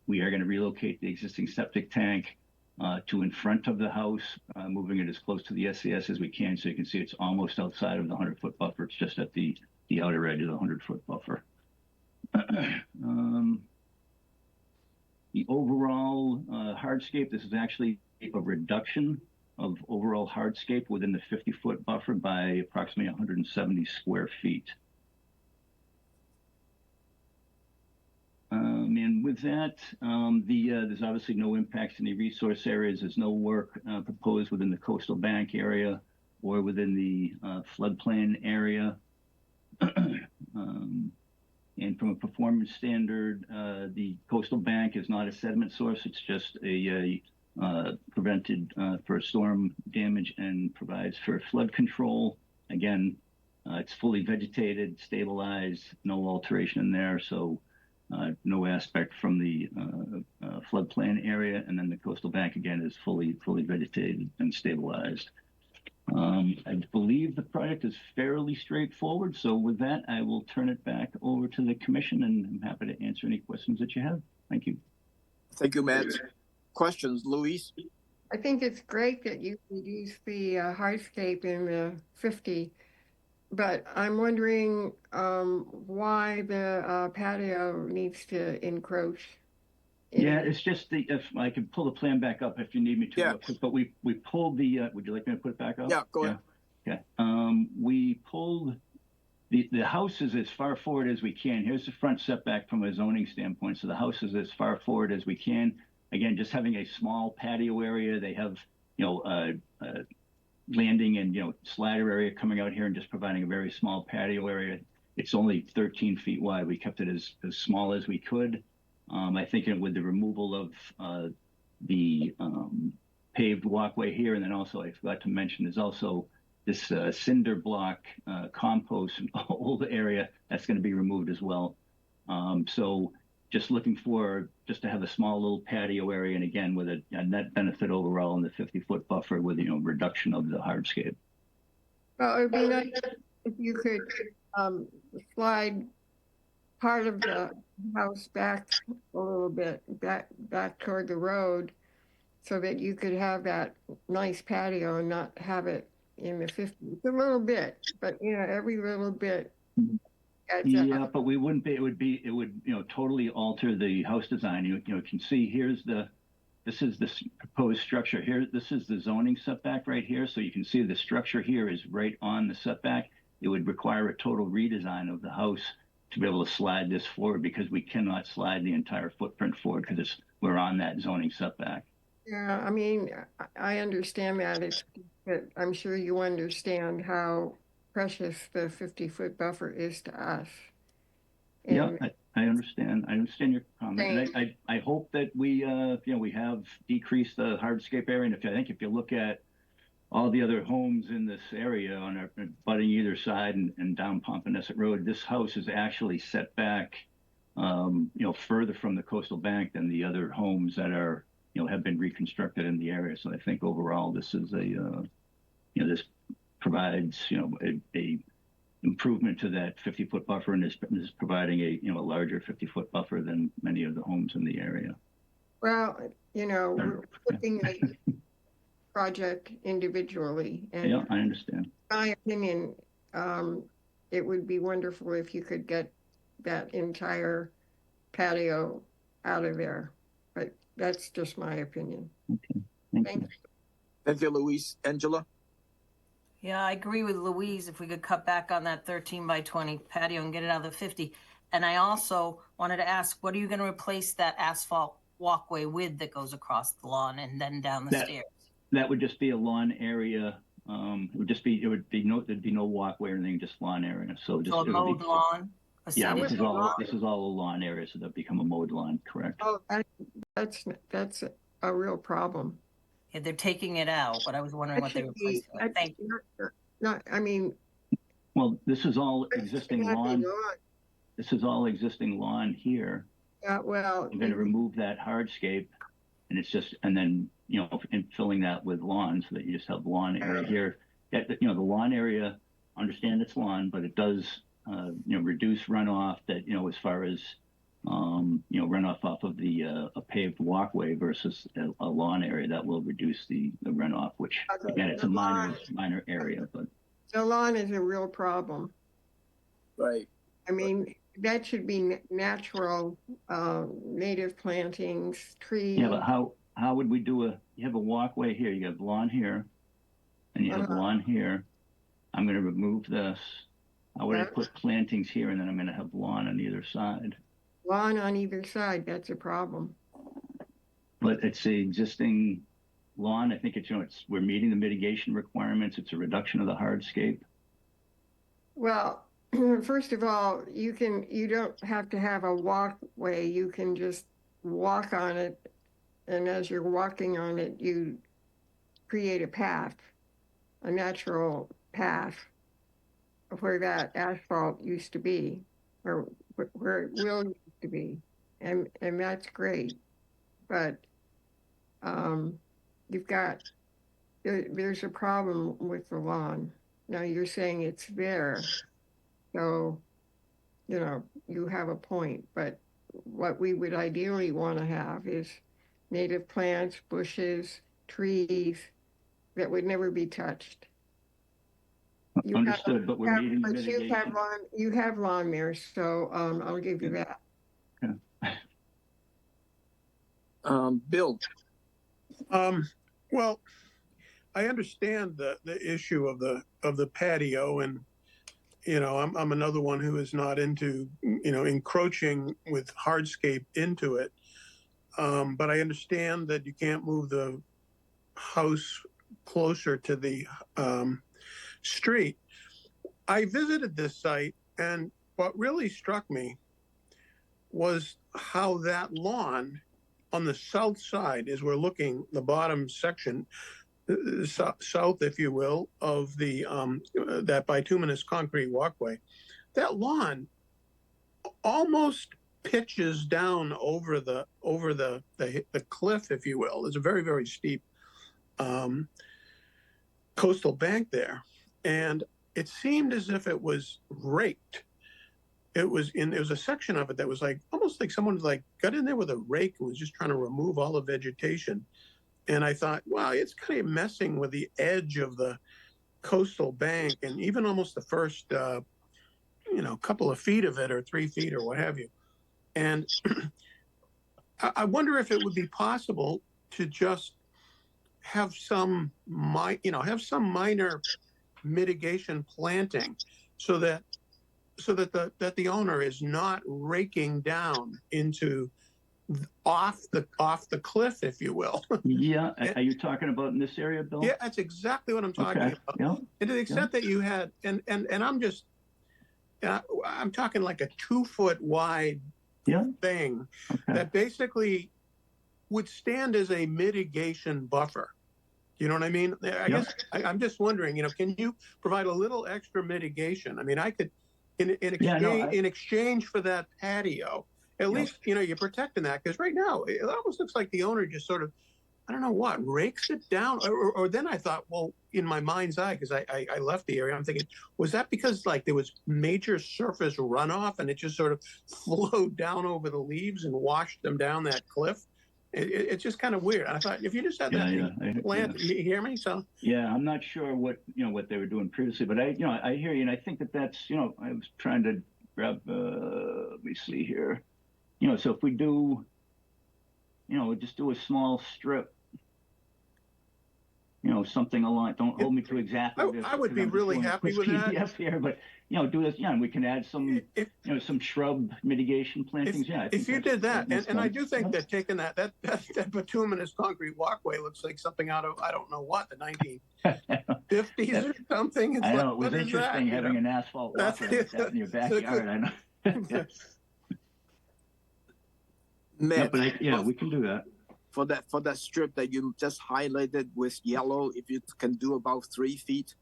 We are going to relocate the existing septic tank to in front of the house, moving it as close to the SCS as we can. So you can see it's almost outside of the 100-foot buffer. It's just at the outer edge of the 100-foot buffer. The overall hardscape, this is actually a reduction of overall hardscape within the 50-foot buffer by approximately 170 square feet. And with that, there's obviously no impacts to any resource areas. There's no work proposed within the coastal bank area or within the floodplain area. And from a performance standard, the coastal bank is not a sediment source. It's just a prevented for storm damage and provides for flood control. Again, it's fully vegetated, stabilized, no alteration in there. So no aspect from the floodplain area. And then the coastal bank, again, is fully vegetated and stabilized. I believe the project is fairly straightforward. So with that, I will turn it back over to the commission, and I'm happy to answer any questions that you have. Thank you. Thank you, Matt. Questions, Louise? I think it's great that you reduce the hardscape in the 50, but I'm wondering why the patio needs to encroach. Yeah, it's just if I could pull the plan back up if you need me to. Yeah. But we pulled the, would you like me to put it back up? Yeah, go ahead. Okay. We pulled the house is as far forward as we can. Here's the front setback from a zoning standpoint. So the house is as far forward as we can. Again, just having a small patio area. They have, landing and, slider area coming out here and just providing a very small patio area. It's only 13 feet wide. We kept it as small as we could. I think with the removal of the paved walkway here, and then also I forgot to mention, there's also this cinder block compost old area that's going to be removed as well. So just looking for just to have a small little patio area, and again with a net benefit overall in the 50-foot buffer with reduction of the hardscape. Well, it would be nice if you could slide part of the house back a little bit, back toward the road, so that you could have that nice patio and not have it in the 50s. A little bit, but every little bit. Yeah, but we wouldn't be. It would totally alter the house design. You can see this is the proposed structure here. This is the zoning setback right here. So you can see the structure here is right on the setback. It would require a total redesign of the house to be able to slide this forward, because we cannot slide the entire footprint forward because we're on that zoning setback. Yeah, I mean, I understand that. But I'm sure you understand how precious the 50-foot buffer is to us. And yeah, I understand. I understand your comment. And I hope that we we have decreased the hardscape area. And I think if you look at all the other homes in this area on our butting either side and down Pompanesett Road, this house is actually set back, further from the coastal bank than the other homes that are, have been reconstructed in the area. So I think overall this is this provides, a improvement to that 50-foot buffer, and is providing a larger 50-foot buffer than many of the homes in the area. Well, we're looking at project individually. And yeah, I understand. In my opinion, it would be wonderful if you could get that entire patio out of there. But that's just my opinion. Okay. Thank you. Thank you, Louise. Angela? Yeah, I agree with Louise. If we could cut back on that 13 by 20 patio and get it out of the 50. And I also wanted to ask, what are you going to replace that asphalt walkway with that goes across the lawn and then down the stairs? That would just be a lawn area. There'd be no walkway or anything, just lawn area. So just a mowed lawn? Yeah, city. this is all a lawn area, so they'll become a mowed lawn, correct? Oh, that's a real problem. Yeah, they're taking it out, but I was wondering what they That should be, replaced it with. Thank you. not, I mean, Well, this is all it should existing not be lawn. lawn. This is all existing lawn here. Well, I'm going to remove that hardscape, and it's just, and then, you know, and filling that with lawn so that you just have lawn area here. That, you know, the lawn area, understand it's lawn, but it does, you know, reduce runoff that, you know, as far as, you know, runoff off of the a paved walkway versus a lawn area that will reduce the runoff, which again, it's a minor area, but. the lawn is a real problem. Right. I mean, that should be natural, native plantings, trees. Yeah, but how would we do you have a walkway here, you have lawn here, and you have lawn here. I'm going to remove this. How would I put plantings here, and then I'm going to have lawn on either side? Lawn on either side, that's a problem. But it's the existing lawn. I think it's, you know, we're meeting the mitigation requirements. It's a reduction of the hardscape. Well, first of all, you don't have to have a walkway. You can just walk on it. And as you're walking on it, you create a path, a natural path where that asphalt used to be, or where it will used to be. And that's great. But there's a problem with the lawn. Now you're saying it's there. So, you know, you have a point, but what we would ideally want to have is native plants, bushes, trees that would never be touched. Understood, but we're meeting the mitigation. You have lawn there, so I'll give you that. Bill. Well, I understand the issue of the patio, and you know, I'm another one who is not into, you know, encroaching with hardscape into it. But I understand that you can't move the house closer to the street. I visited this site, and what really struck me was how that lawn on the south side, as we're looking, the bottom section, south, if you will, of the that bituminous concrete walkway, that lawn almost pitches down over the cliff, if you will. There's a very, very steep coastal bank there, and it seemed as if it was raked. There was a section of it that was like almost like someone like got in there with a rake and was just trying to remove all the vegetation. And I thought, wow, it's kind of messing with the edge of the coastal bank, and even almost the first, you know, couple of feet of it, or 3 feet, or what have you. And I wonder if it would be possible to just have some minor mitigation planting, so that the owner is not raking down into off the cliff, if you will. Yeah, are you talking about in this area, Bill? Yeah, that's exactly what I'm talking about. Yeah. And to the extent that you had, and I'm talking like a 2 foot wide thing that basically would stand as a mitigation buffer. You know what I mean? I guess I'm just wondering, you know, can you provide a little extra mitigation? I mean, I could, in exchange for that patio, at least, you know, you're protecting that, because right now it almost looks like the owner just sort of, I don't know what, rakes it down. Or then I thought, well, in my mind's eye, because I left the area, I'm thinking, was that because like there was major surface runoff and it just sort of flowed down over the leaves and washed them down that cliff? It's just kind of weird. And I thought, if you just had that plant, you hear me? So yeah, I'm not sure what they were doing previously, but I hear you, and I think that's, you know, I was trying to grab. Let me see here. You know, so if we do, you know, just do a small strip, you know, something along. Don't hold me to exactly. I would be really happy with that. Here, but you know, do this. Yeah, and we can add some, some shrub mitigation plantings. If you did that, and I do think that taking that bituminous concrete walkway looks like something out of, I don't know what, the 1950s or something. I know, it was interesting having an asphalt walkway like that in your backyard. I know. Matt, We can do that. for that strip that you just highlighted with yellow, if you can do about 3 feet.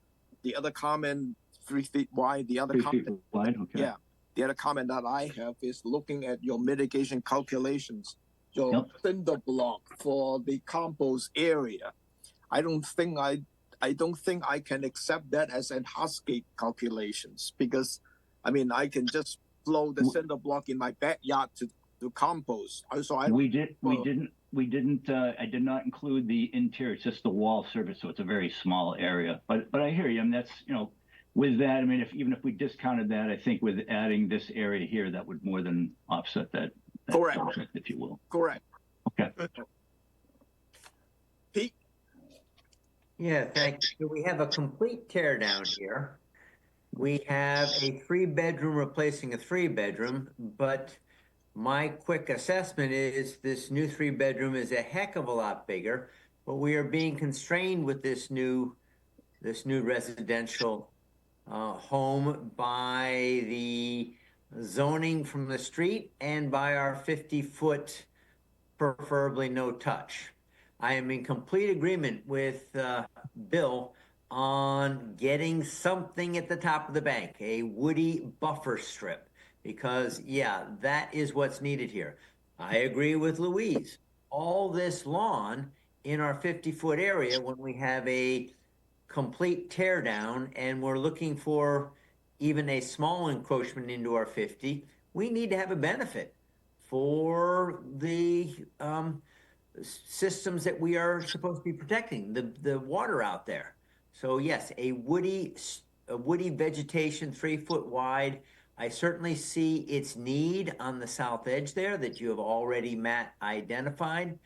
The other comment, 3 feet wide. The other 3 comment, feet wide, okay. yeah. The other comment that I have is looking at your mitigation calculations. Your Yep. cinder block for the compost area. I don't think I can accept that as an hardscape calculations, because I mean I can just flow the cinder block in my backyard to compost. So I We didn't. I did not include the interior. It's just the wall surface, so it's a very small area. But I hear you. I mean, that's, with that. I mean, even if we discounted that, I think with adding this area here, that would more than offset that correct project, if you will. Correct. Okay. Pete. Yeah, thank you. So we have a complete tear down here. We have a 3-bedroom replacing a 3-bedroom, but my quick assessment is this new 3-bedroom is a heck of a lot bigger, but we are being constrained with this new residential home by the zoning from the street and by our 50-foot, preferably no touch. I am in complete agreement with Bill on getting something at the top of the bank, a woody buffer strip, because yeah, that is what's needed here. I agree with Louise. All this lawn in our 50-foot area, when we have a complete tear down and we're looking for even a small encroachment into our 50, we need to have a benefit for the systems that we are supposed to be protecting, the water out there. So yes, a woody vegetation 3-foot wide. I certainly see its need on the south edge there that you have already, Matt, identified.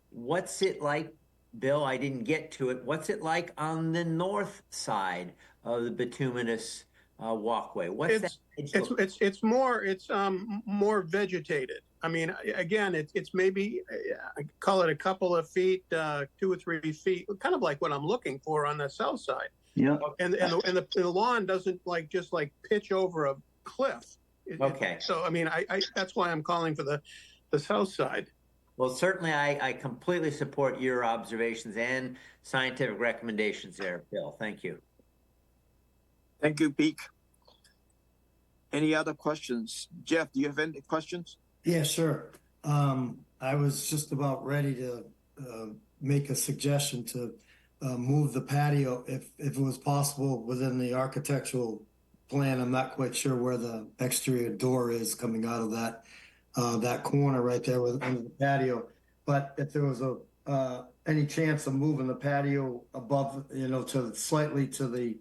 What's it like, Bill? I didn't get to it. What's it like on the north side of the bituminous walkway? It's more vegetated. I mean, again, it's maybe I call it a couple of feet, 2 or 3 feet, kind of like what I'm looking for on the south side. Yeah. And the lawn doesn't just pitch over a cliff. Okay. So I mean, I that's why I'm calling for the south side. Well, certainly I completely support your observations and scientific recommendations there, Bill. Thank you. Thank you, Pete. Any other questions? Jeff, do you have any questions? Yeah, sure. I was just about ready to make a suggestion to move the patio if it was possible within the architectural plan. I'm not quite sure where the exterior door is coming out of that corner right there under the patio. But if there was any chance of moving the patio above, to slightly to the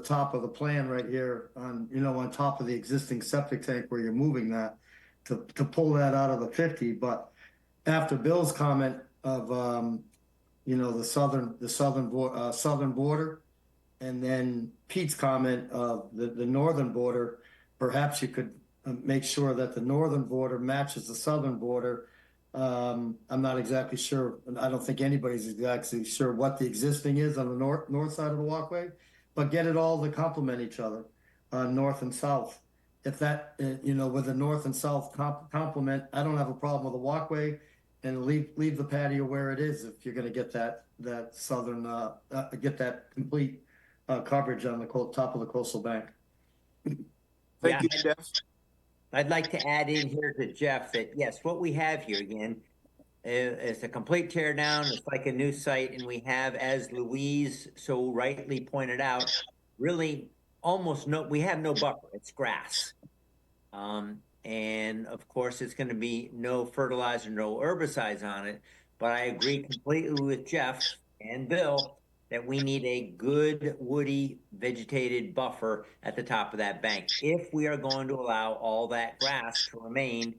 top of the plan right here on top of the existing septic tank where you're moving that, to pull that out of the 50. But after Bill's comment of the southern border, and then Pete's comment of the northern border, perhaps you could make sure that the northern border matches the southern border. I'm not exactly sure. I don't think anybody's exactly sure what the existing is on the north side of the walkway, but get it all to complement each other, north and south. If that, with the north and south complement, I don't have a problem with the walkway, and leave the patio where it is if you're going to get that southern, get that complete coverage on the top of the coastal bank. Thank you, Jeff. I'd like to add in here to Jeff that yes, what we have here again is a complete tear down. It's like a new site, and we have, as Louise so rightly pointed out, really we have no buffer. It's grass. And of course it's going to be no fertilizer, no herbicides on it. But I agree completely with Jeff and Bill that we need a good woody vegetated buffer at the top of that bank if we are going to allow all that grass to remain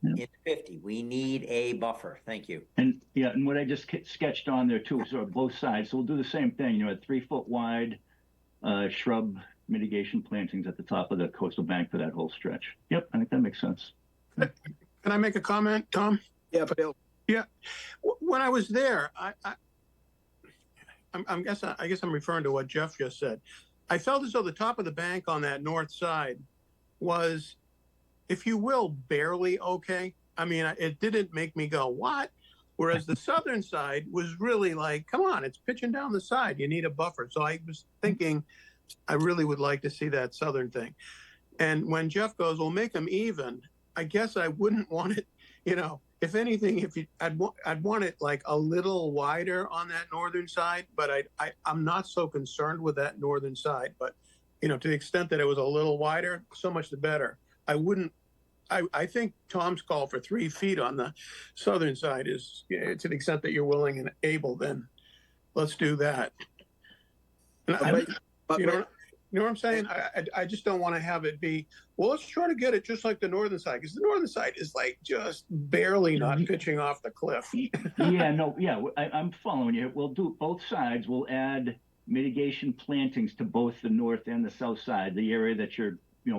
in 50. We need a buffer. Thank you. And what I just sketched on there too, sort of both sides. So we'll do the same thing, a 3-foot wide shrub mitigation plantings at the top of the coastal bank for that whole stretch. Yep, I think that makes sense. Can I make a comment, Tom? Yeah, Bill. Yeah, when I was there, I guess I'm referring to what Jeff just said. I felt as though the top of the bank on that north side was, if you will, barely okay. I mean, it didn't make me go, what? Whereas the southern side was really like, come on, it's pitching down the side. You need a buffer. So I was thinking, I really would like to see that southern thing. And when Jeff goes, we'll make them even, I guess I wouldn't want it, you know, if anything, I'd want it like a little wider on that northern side, but I'm not so concerned with that northern side. But, you know, to the extent that it was a little wider, so much the better. I think Tom's call for 3 feet on the southern side is, to the extent that you're willing and able, then let's do that. And you know what I'm saying? I just don't want to have it be, well, let's try to get it just like the northern side, because the northern side is like just barely not pitching off the cliff. I'm following you. We'll do both sides. We'll add mitigation plantings to both the north and the south side. The area that you're,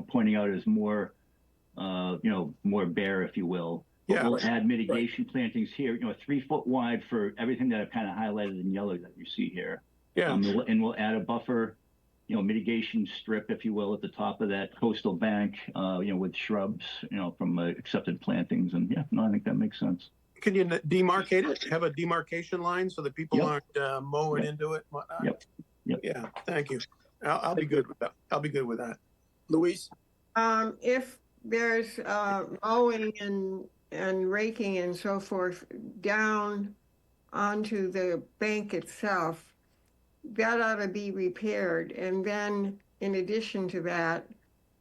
pointing out is more, more bare, if you will. But we'll add mitigation plantings here, 3 foot wide for everything that I've kind of highlighted in yellow that you see here. Yeah. And we'll add a buffer, mitigation strip, if you will, at the top of that coastal bank, with shrubs, from accepted plantings. And I think that makes sense. Can you demarcate it? Have a demarcation line so that people aren't mowing into it? Yep. Yeah. Thank you. I'll be good with that. I'll be good with that. Louise? If there's mowing and raking and so forth down onto the bank itself, that ought to be repaired. And then in addition to that,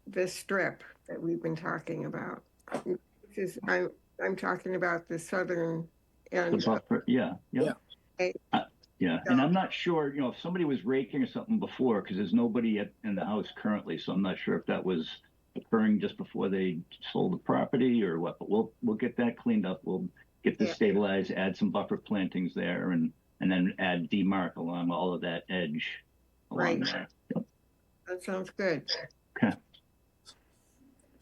the strip that we've been talking about. I'm talking about the southern end. The buffer, yeah. And I'm not sure, if somebody was raking or something before, because there's nobody in the house currently, so I'm not sure if that was occurring just before they sold the property or what. But we'll get that cleaned up. We'll get this stabilized, add some buffer plantings there, and then add demarc along all of that edge along there. Yep. That sounds good. Okay.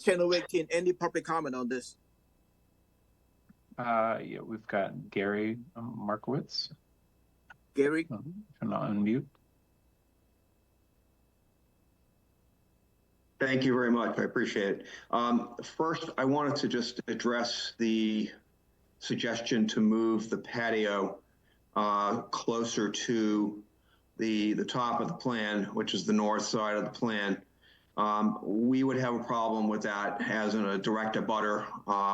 Channel 18, any public comment on this? We've got Gary Markowitz. Gary? If you're not unmute. Thank you very much. I appreciate it. First, I wanted to just address the suggestion to move the patio closer to the top of the plan, which is the north side of the plan. We would have a problem with that as a direct abutter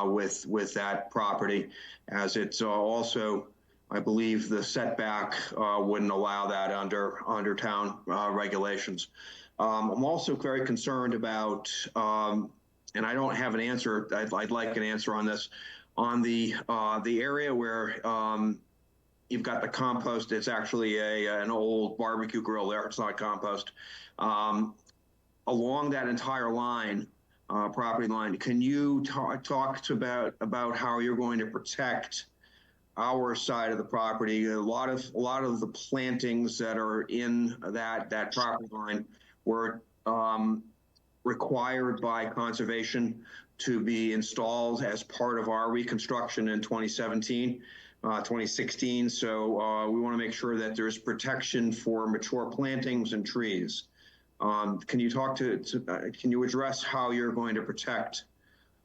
with that property, as it's also, I believe, the setback wouldn't allow that under town regulations. I'm also very concerned about, and I don't have an answer. I'd like an answer on this, on the area where you've got the compost. It's actually an old barbecue grill there. It's not compost. Along that entire line, property line, can you talk about how you're going to protect our side of the property? A lot of the plantings that are in that property line were required by conservation to be installed as part of our reconstruction in 2016. So we want to make sure that there's protection for mature plantings and trees. Can you can you address how you're going to protect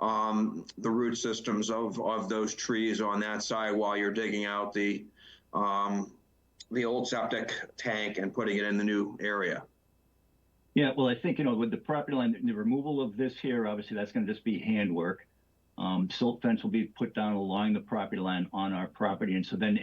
the root systems of those trees on that side while you're digging out the old septic tank and putting it in the new area? Yeah, well, I think, with the property line, the removal of this here, obviously that's going to just be handwork. Silt fence will be put down along the property line on our property. And so then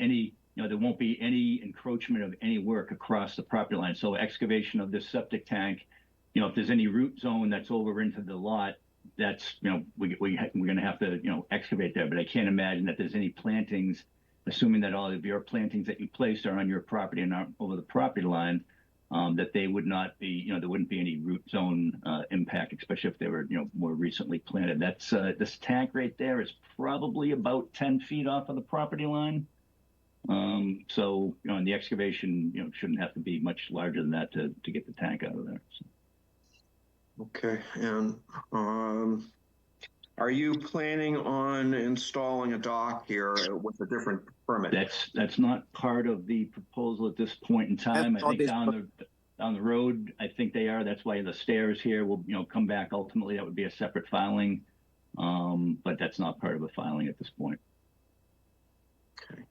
there won't be any encroachment of any work across the property line. So excavation of this septic tank, if there's any root zone that's over into the lot, that's, we're going to have to, excavate there. But I can't imagine that there's any plantings, assuming that all of your plantings that you placed are on your property and aren't over the property line, that they would not be, there wouldn't be any root zone impact, especially if they were, more recently planted. That's this tank right there is probably about 10 feet off of the property line. So, and the excavation, shouldn't have to be much larger than that to get the tank out of there. So. Okay. And are you planning on installing a dock here with a different permit? That's not part of the proposal at this point in time. I think down the road. I think they are. That's why the stairs here will, come back. Ultimately, that would be a separate filing. But that's not part of the filing at this point. Okay.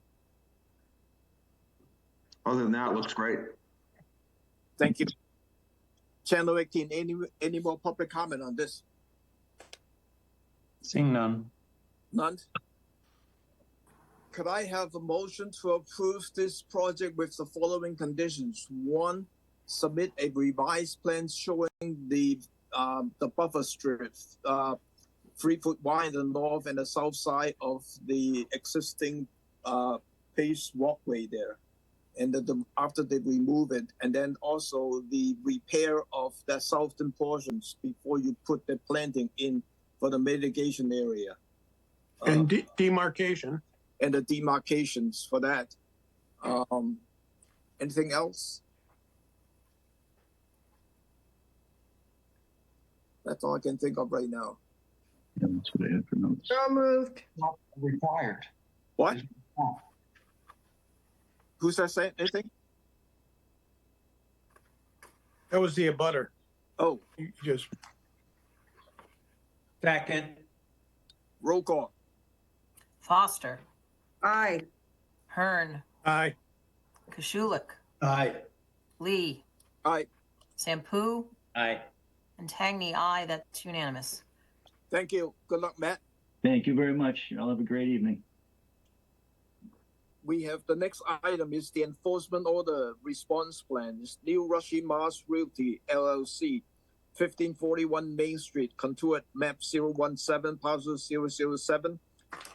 Other than that, it looks great. Thank you. Channel 18, any more public comment on this? Seeing none. None? Could I have a motion to approve this project with the following conditions? One, submit a revised plan showing the buffer strip, 3 foot wide on the north and the south side of the existing paved walkway there. And after they remove it, and then also the repair of the southern portions before you put the planting in for the mitigation area. And demarcation. And the demarcations for that. Anything else? That's all I can think of right now. Yeah, that's what I had for notes. So moved. Not required. What? Who's that saying anything? That was the abutter. Oh. You just. Second. Roll call. Foster, Aye. Hearn, Aye. Kashulik, Aye. Lee, Aye. Sampu, Aye. and Tangney, aye. That's unanimous. Thank you. Good luck, Matt. Thank you very much. Y'all have a great evening. We have the next item is the enforcement order response plan. It's New Rushing Mars Realty LLC, 1541 Main Street, contoured map 017, parcel 007,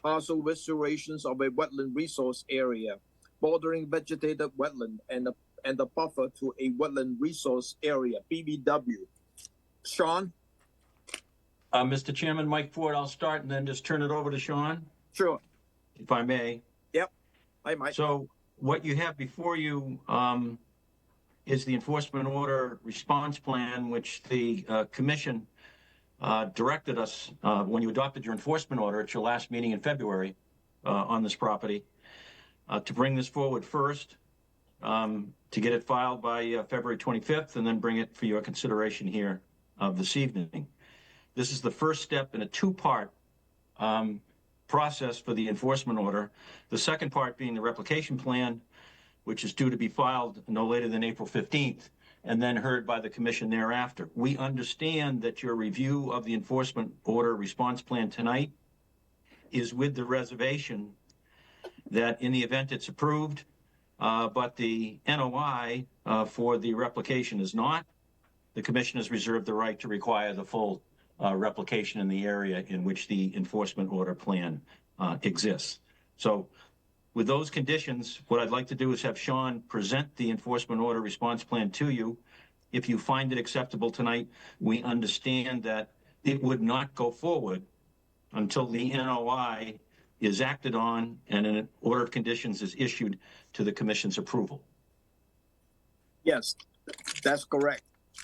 parcel restorations of a wetland resource area, bordering vegetated wetland and the buffer to a wetland resource area, BBW. Sean? Mr. Chairman, Mike Ford, I'll start and then just turn it over to Sean, Sure. if I may. Yep. Hi, Mike. So what you have before you is the enforcement order response plan, which the commission directed us when you adopted your enforcement order at your last meeting in February on this property to bring this forward first, to get it filed by February 25th, and then bring it for your consideration here this evening. This is the first step in a two-part process for the enforcement order. The second part being the replication plan, which is due to be filed no later than April 15th, and then heard by the commission thereafter. We understand that your review of the enforcement order response plan tonight is with the reservation that in the event it's approved, but the NOI for the replication is not, the commission has reserved the right to require the full replication in the area in which the enforcement order plan exists. So with those conditions, what I'd like to do is have Sean present the enforcement order response plan to you. If you find it acceptable tonight, we understand that it would not go forward until the NOI is acted on and an order of conditions is issued to the commission's approval. Yes, that's correct.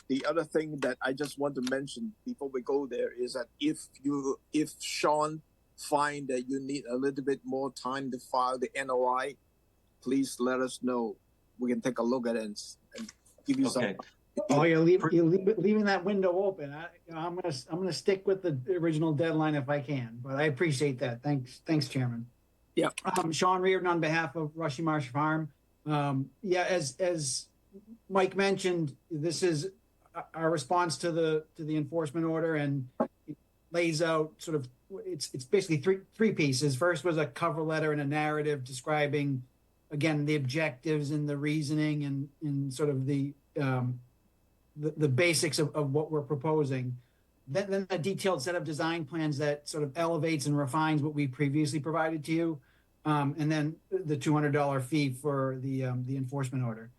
The other thing that I just want to mention before we go there is that if Sean find that you need a little bit more time to file the NOI, please let us know. We can take a look at it and give you some. Oh, you're leaving that window open. I'm gonna stick with the original deadline if I can, but I appreciate that. Thanks, Chairman. Yeah. Sean Reardon on behalf of Rushy Marsh Farm. Yeah, as Mike mentioned, this is our response to the enforcement order, and it lays out sort of it's basically three pieces. First was a cover letter and a narrative describing, again, the objectives and the reasoning and sort of the basics of what we're proposing. Then a detailed set of design plans that sort of elevates and refines what we previously provided to you, and then the $200 fee for the enforcement order.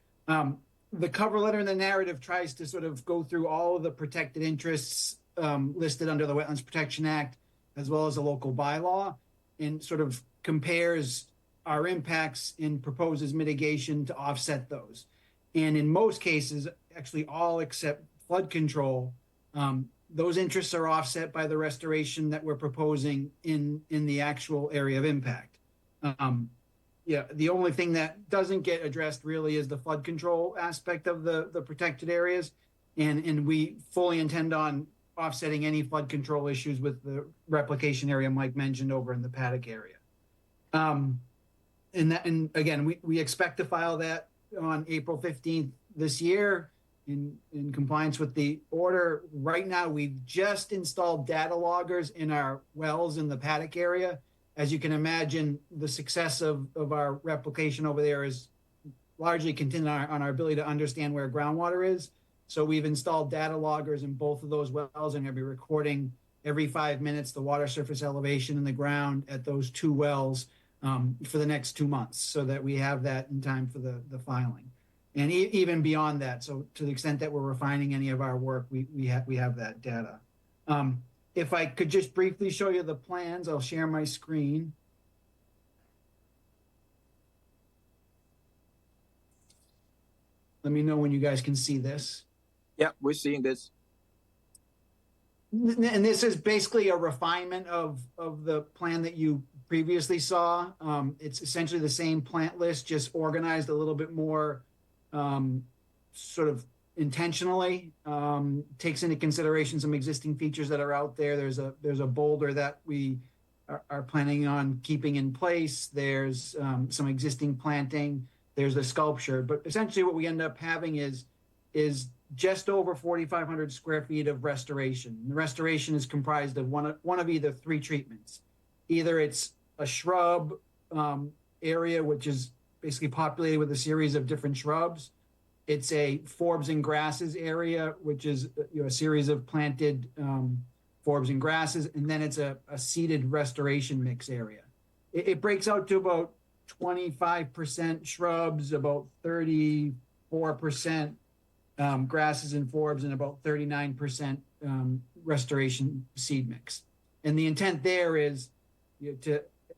The cover letter and the narrative tries to sort of go through all of the protected interests listed under the Wetlands Protection Act, as well as a local bylaw, and sort of compares our impacts and proposes mitigation to offset those. And in most cases, actually all except flood control, those interests are offset by the restoration that we're proposing in the actual area of impact. yeah, the only thing that doesn't get addressed really is the flood control aspect of the protected areas. And we fully intend on offsetting any flood control issues with the replication area Mike mentioned over in the paddock area. And again, we expect to file that on April 15th this year in compliance with the order. Right now, we've just installed data loggers in our wells in the paddock area. As you can imagine, the success of our replication over there is largely contingent on our ability to understand where groundwater is. So we've installed data loggers in both of those wells, and we'll be recording every 5 minutes the water surface elevation in the ground at those two wells for the next 2 months, so that we have that in time for the filing. And even beyond that, so to the extent that we're refining any of our work, we have that data. If I could just briefly show you the plans, I'll share my screen. Let me know when you guys can see this. Yeah, we're seeing this. And this is basically a refinement of the plan that you previously saw. It's essentially the same plant list, just organized a little bit more sort of intentionally. Takes into consideration some existing features that are out there. There's a boulder that we are planning on keeping in place. There's some existing planting. There's a sculpture. But essentially what we end up having is just over 4,500 square feet of restoration. And the restoration is comprised of one of either three treatments. Either it's a shrub area, which is basically populated with a series of different shrubs. It's a forbs and grasses area, which is a series of planted forbs and grasses. And then it's a seeded restoration mix area. It breaks out to about 25% shrubs, about 34% grasses and forbs, and about 39% restoration seed mix. And the intent there is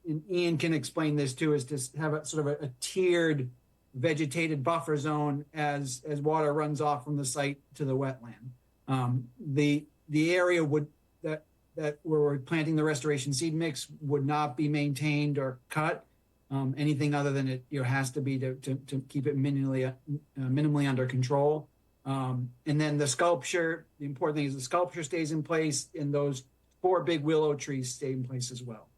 and Ian can explain this too, is to have a sort of a tiered vegetated buffer zone as water runs off from the site to the wetland. The area that where we're planting the restoration seed mix would not be maintained or cut. Anything other than it has to be to keep it minimally under control. And then the sculpture, the important thing is the sculpture stays in place, and those 4 big willow trees stay in place as well.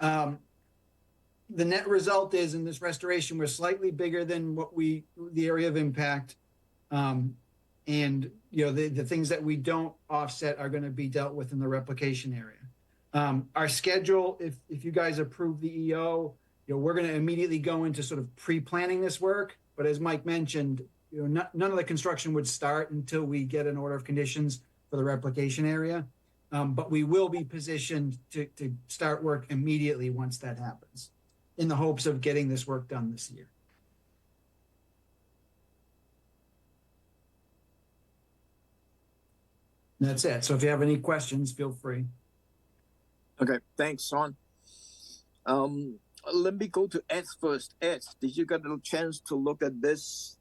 The net result is in this restoration, we're slightly bigger than the area of impact. And the things that we don't offset are going to be dealt with in the replication area. Our schedule, if you guys approve the EO, we're going to immediately go into sort of pre-planning this work. But as Mike mentioned, none of the construction would start until we get an order of conditions for the replication area. But we will be positioned to start work immediately once that happens, in the hopes of getting this work done this year. And that's it. So if you have any questions, feel free. Okay, thanks, Sean. Let me go to Ed first. Ed, did you get a chance to look at this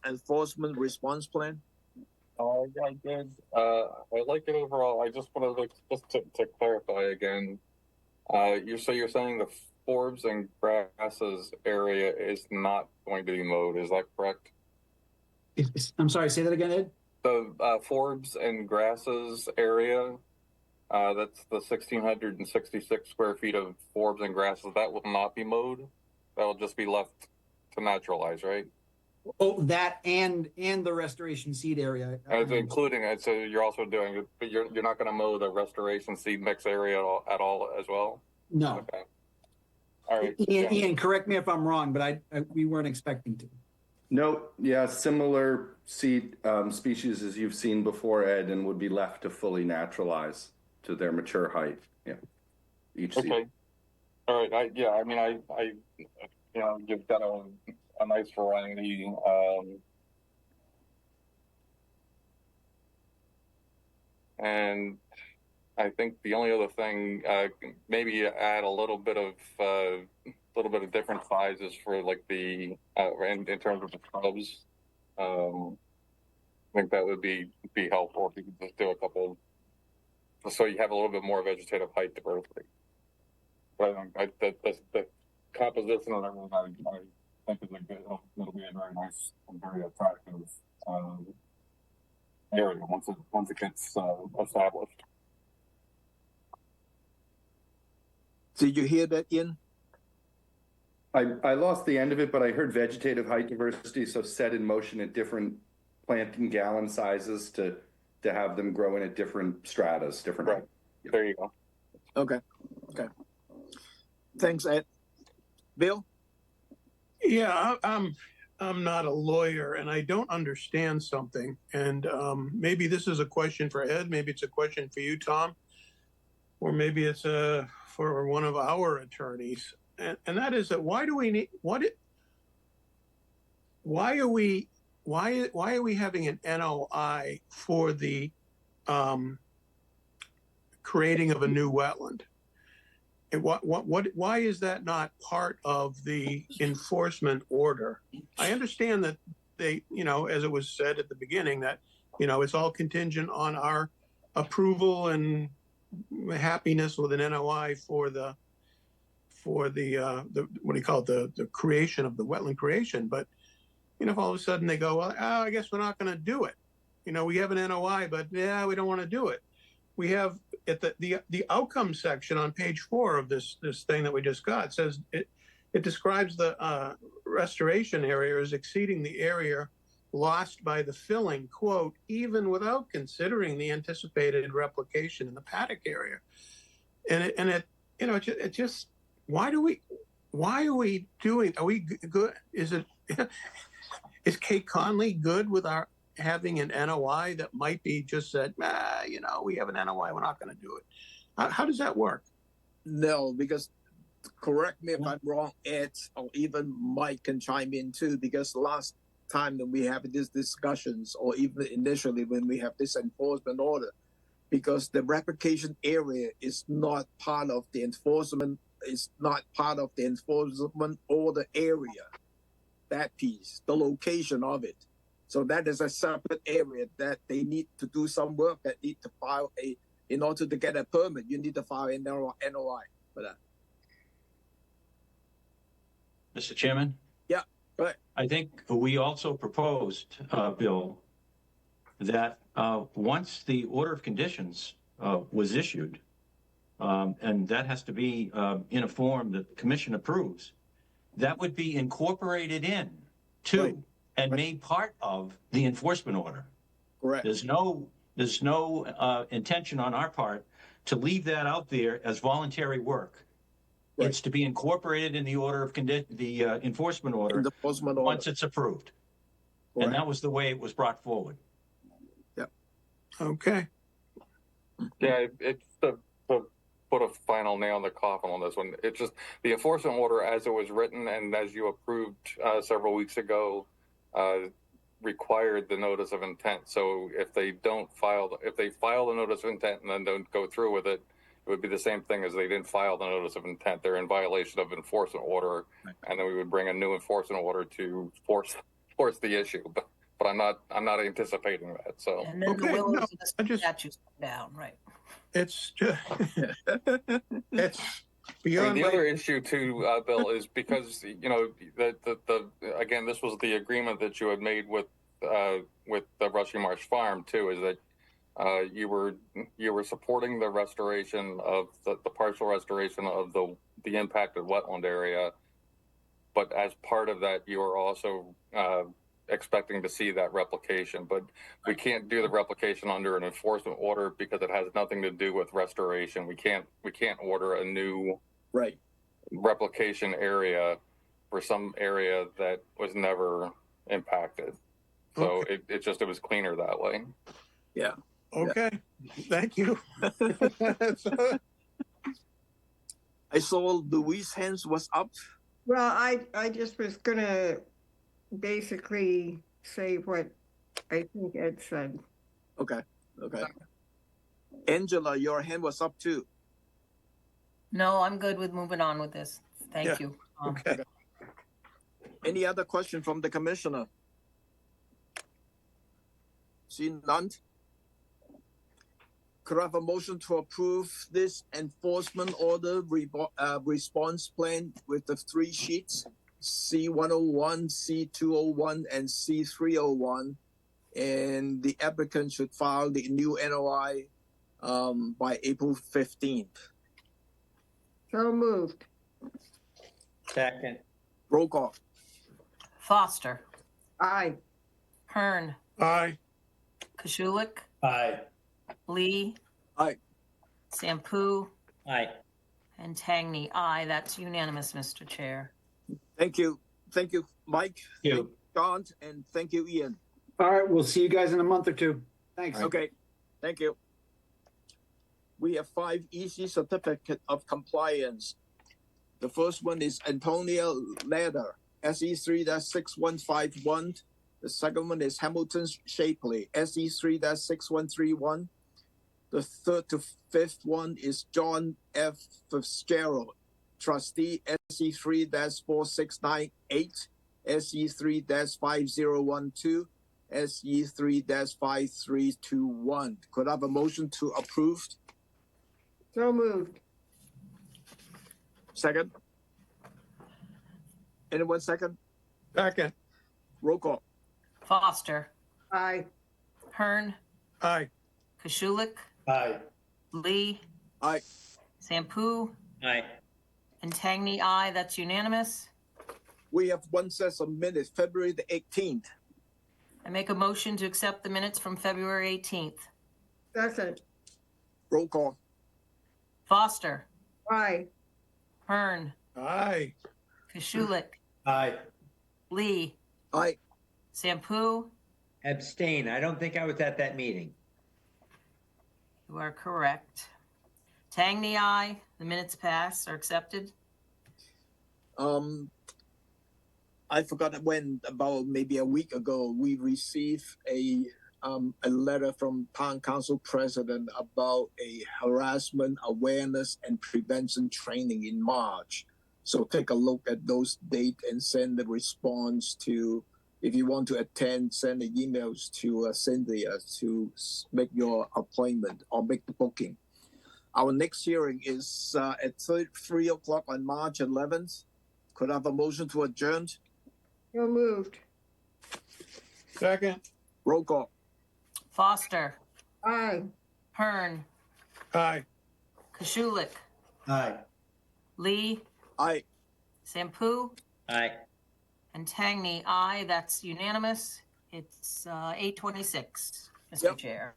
enforcement response plan? Yeah, I did. I like it overall. I just wanted to clarify again. You're saying the forbs and grasses area is not going to be mowed. Is that correct? I'm sorry, say that again, Ed? The forbs and grasses area, that's the 1,666 square feet of forbs and grasses, that will not be mowed? That will just be left to naturalize, right? Oh, that and the restoration seed area. Including it, so you're also doing it, but you're not going to mow the restoration seed mix area at all as well? No. Okay. All right. Ian, correct me if I'm wrong, but we weren't expecting to. Nope. Yeah, similar seed species as you've seen before, Ed, and would be left to fully naturalize to their mature height. Yeah. Each seed. Okay. All right. I you've got a nice variety. And I think the only other thing, maybe add a little bit of different sizes for like the in terms of the shrubs. I think that would be helpful if you could just do a couple, so you have a little bit more vegetative height diversity. But I think that composition and everything, I think it'll be a very nice and very attractive area once it gets established. Did you hear that, Ian? I lost the end of it, but I heard vegetative height diversity, so set in motion at different planting gallon sizes to have them grow in at different stratas, different. Right. There you go. Okay. Thanks, Ed. Bill? Yeah, I'm not a lawyer and I don't understand something. And maybe this is a question for Ed, maybe it's a question for you, Tom, or maybe it's for one of our attorneys. And that is that why do we need why are we having an NOI for the creating of a new wetland? And why is that not part of the enforcement order? I understand that they, as it was said at the beginning, that, it's all contingent on our approval and happiness with an NOI for the what do you call it, the creation of the wetland creation. But, if all of a sudden they go, well, I guess we're not going to do it. We have an NOI, but yeah, we don't want to do it. We have at the outcome section on page 4 of this thing that we just got says it describes the restoration area as exceeding the area lost by the filling, quote, even without considering the anticipated replication in the paddock area. And it just, why are we doing, are we good? Is Kate Conley good with our having an NOI that might be just that, we have an NOI, we're not going to do it? How does that work? No, because correct me if I'm wrong, Ed, or even Mike can chime in too, because last time that we have these discussions, or even initially when we have this enforcement order, because the replication area is not part of the enforcement, order area, that piece, the location of it. So that is a separate area that they need to do some work, that need to file in order to get a permit, you need to file an NOI for that. Mr. Chairman? Yeah, right. I think we also proposed, Bill, that once the order of conditions was issued, and that has to be in a form that the commission approves, that would be incorporated in to Right. and made part of the enforcement order. Correct. There's no intention on our part to leave that out there as voluntary work. Right. It's to be incorporated in the order of the enforcement order once it's approved. Correct. And that was the way it was brought forward. Yep. Okay. Yeah, it's to put a final nail in the coffin on this one. It's just the enforcement order as it was written and as you approved several weeks ago required the notice of intent. So if they file the notice of intent and then don't go through with it, it would be the same thing as they didn't file the notice of intent. They're in violation of enforcement order, and then we would bring a new enforcement order to force the issue. But I'm not anticipating that. So And then the willows of the statues come down, right? It's just, it's beyond. The other issue too, Bill, is because the again, this was the agreement that you had made with the Rushy Marsh Farm too, is that you were supporting the restoration of the partial restoration of the impacted wetland area, but as part of that, you are also expecting to see that replication. But we can't do the replication under an enforcement order because it has nothing to do with restoration. We can't order a new replication area for some area that was never impacted. So it was cleaner that way. Yeah. Okay. Thank you. I saw Louise' hands was up. Well, I just was gonna basically say what I think Ed said. Okay. Angela, your hand was up too. No, I'm good with moving on with this. Thank you. Okay. Any other question from the commissioner? See none? Could I have a motion to approve this enforcement order response plan with the 3 sheets, C101, C201, and C301, and the applicant should file the new NOI by April 15th. So moved. Second. Roll call. Foster, Aye. Hearn, Aye. Kashulik, Aye. Lee, Aye. Sampu, Aye. and Tangney. Aye, that's unanimous, Mr. Chair. Thank you. Thank you, Mike. Thank you. Thank you, John, and thank you, Ian. All right, we'll see you guys in a month or two. Thanks. Okay, thank you. We have 5 easy certificate of compliance. The first one is Antonia Ladder, SE3-6151. The second one is Hamilton Shapley, SE3-6131. The third to fifth one is John F. Fitzgerald, trustee, SE3-4698, SE3-5012, SE3-5321. Could I have a motion to approve? So moved. Second? Anyone second? Second. Roll call. Foster, Aye. Hearn, Aye. Kashulik, Aye. Lee, Aye. Sampu, Aye. and Tangney. Aye, that's unanimous. We have one set of minutes, February the 18th. I make a motion to accept the minutes from February 18th. Second. Roll call. Foster, Aye. Hearn, Aye. Kashulik, Aye. Lee, Aye. Sampu. Abstain. I don't think I was at that meeting. You are correct. Tangney, aye. The minutes pass, are accepted. I forgot when, about maybe a week ago, we received a letter from Town Council President about a harassment awareness and prevention training in March. So take a look at those dates and send the response to, if you want to attend, send the emails to Cynthia to make your appointment or make the booking. Our next hearing is at 3 o'clock on March 11th. Could I have a motion to adjourn? So moved. Second. Roll call. Foster, Aye. Hearn, Aye. Kashulik, Aye. Lee, Aye. Sampu, Aye. and Tangney. Aye, that's unanimous. It's 8:26, Mr. Yep. Chair.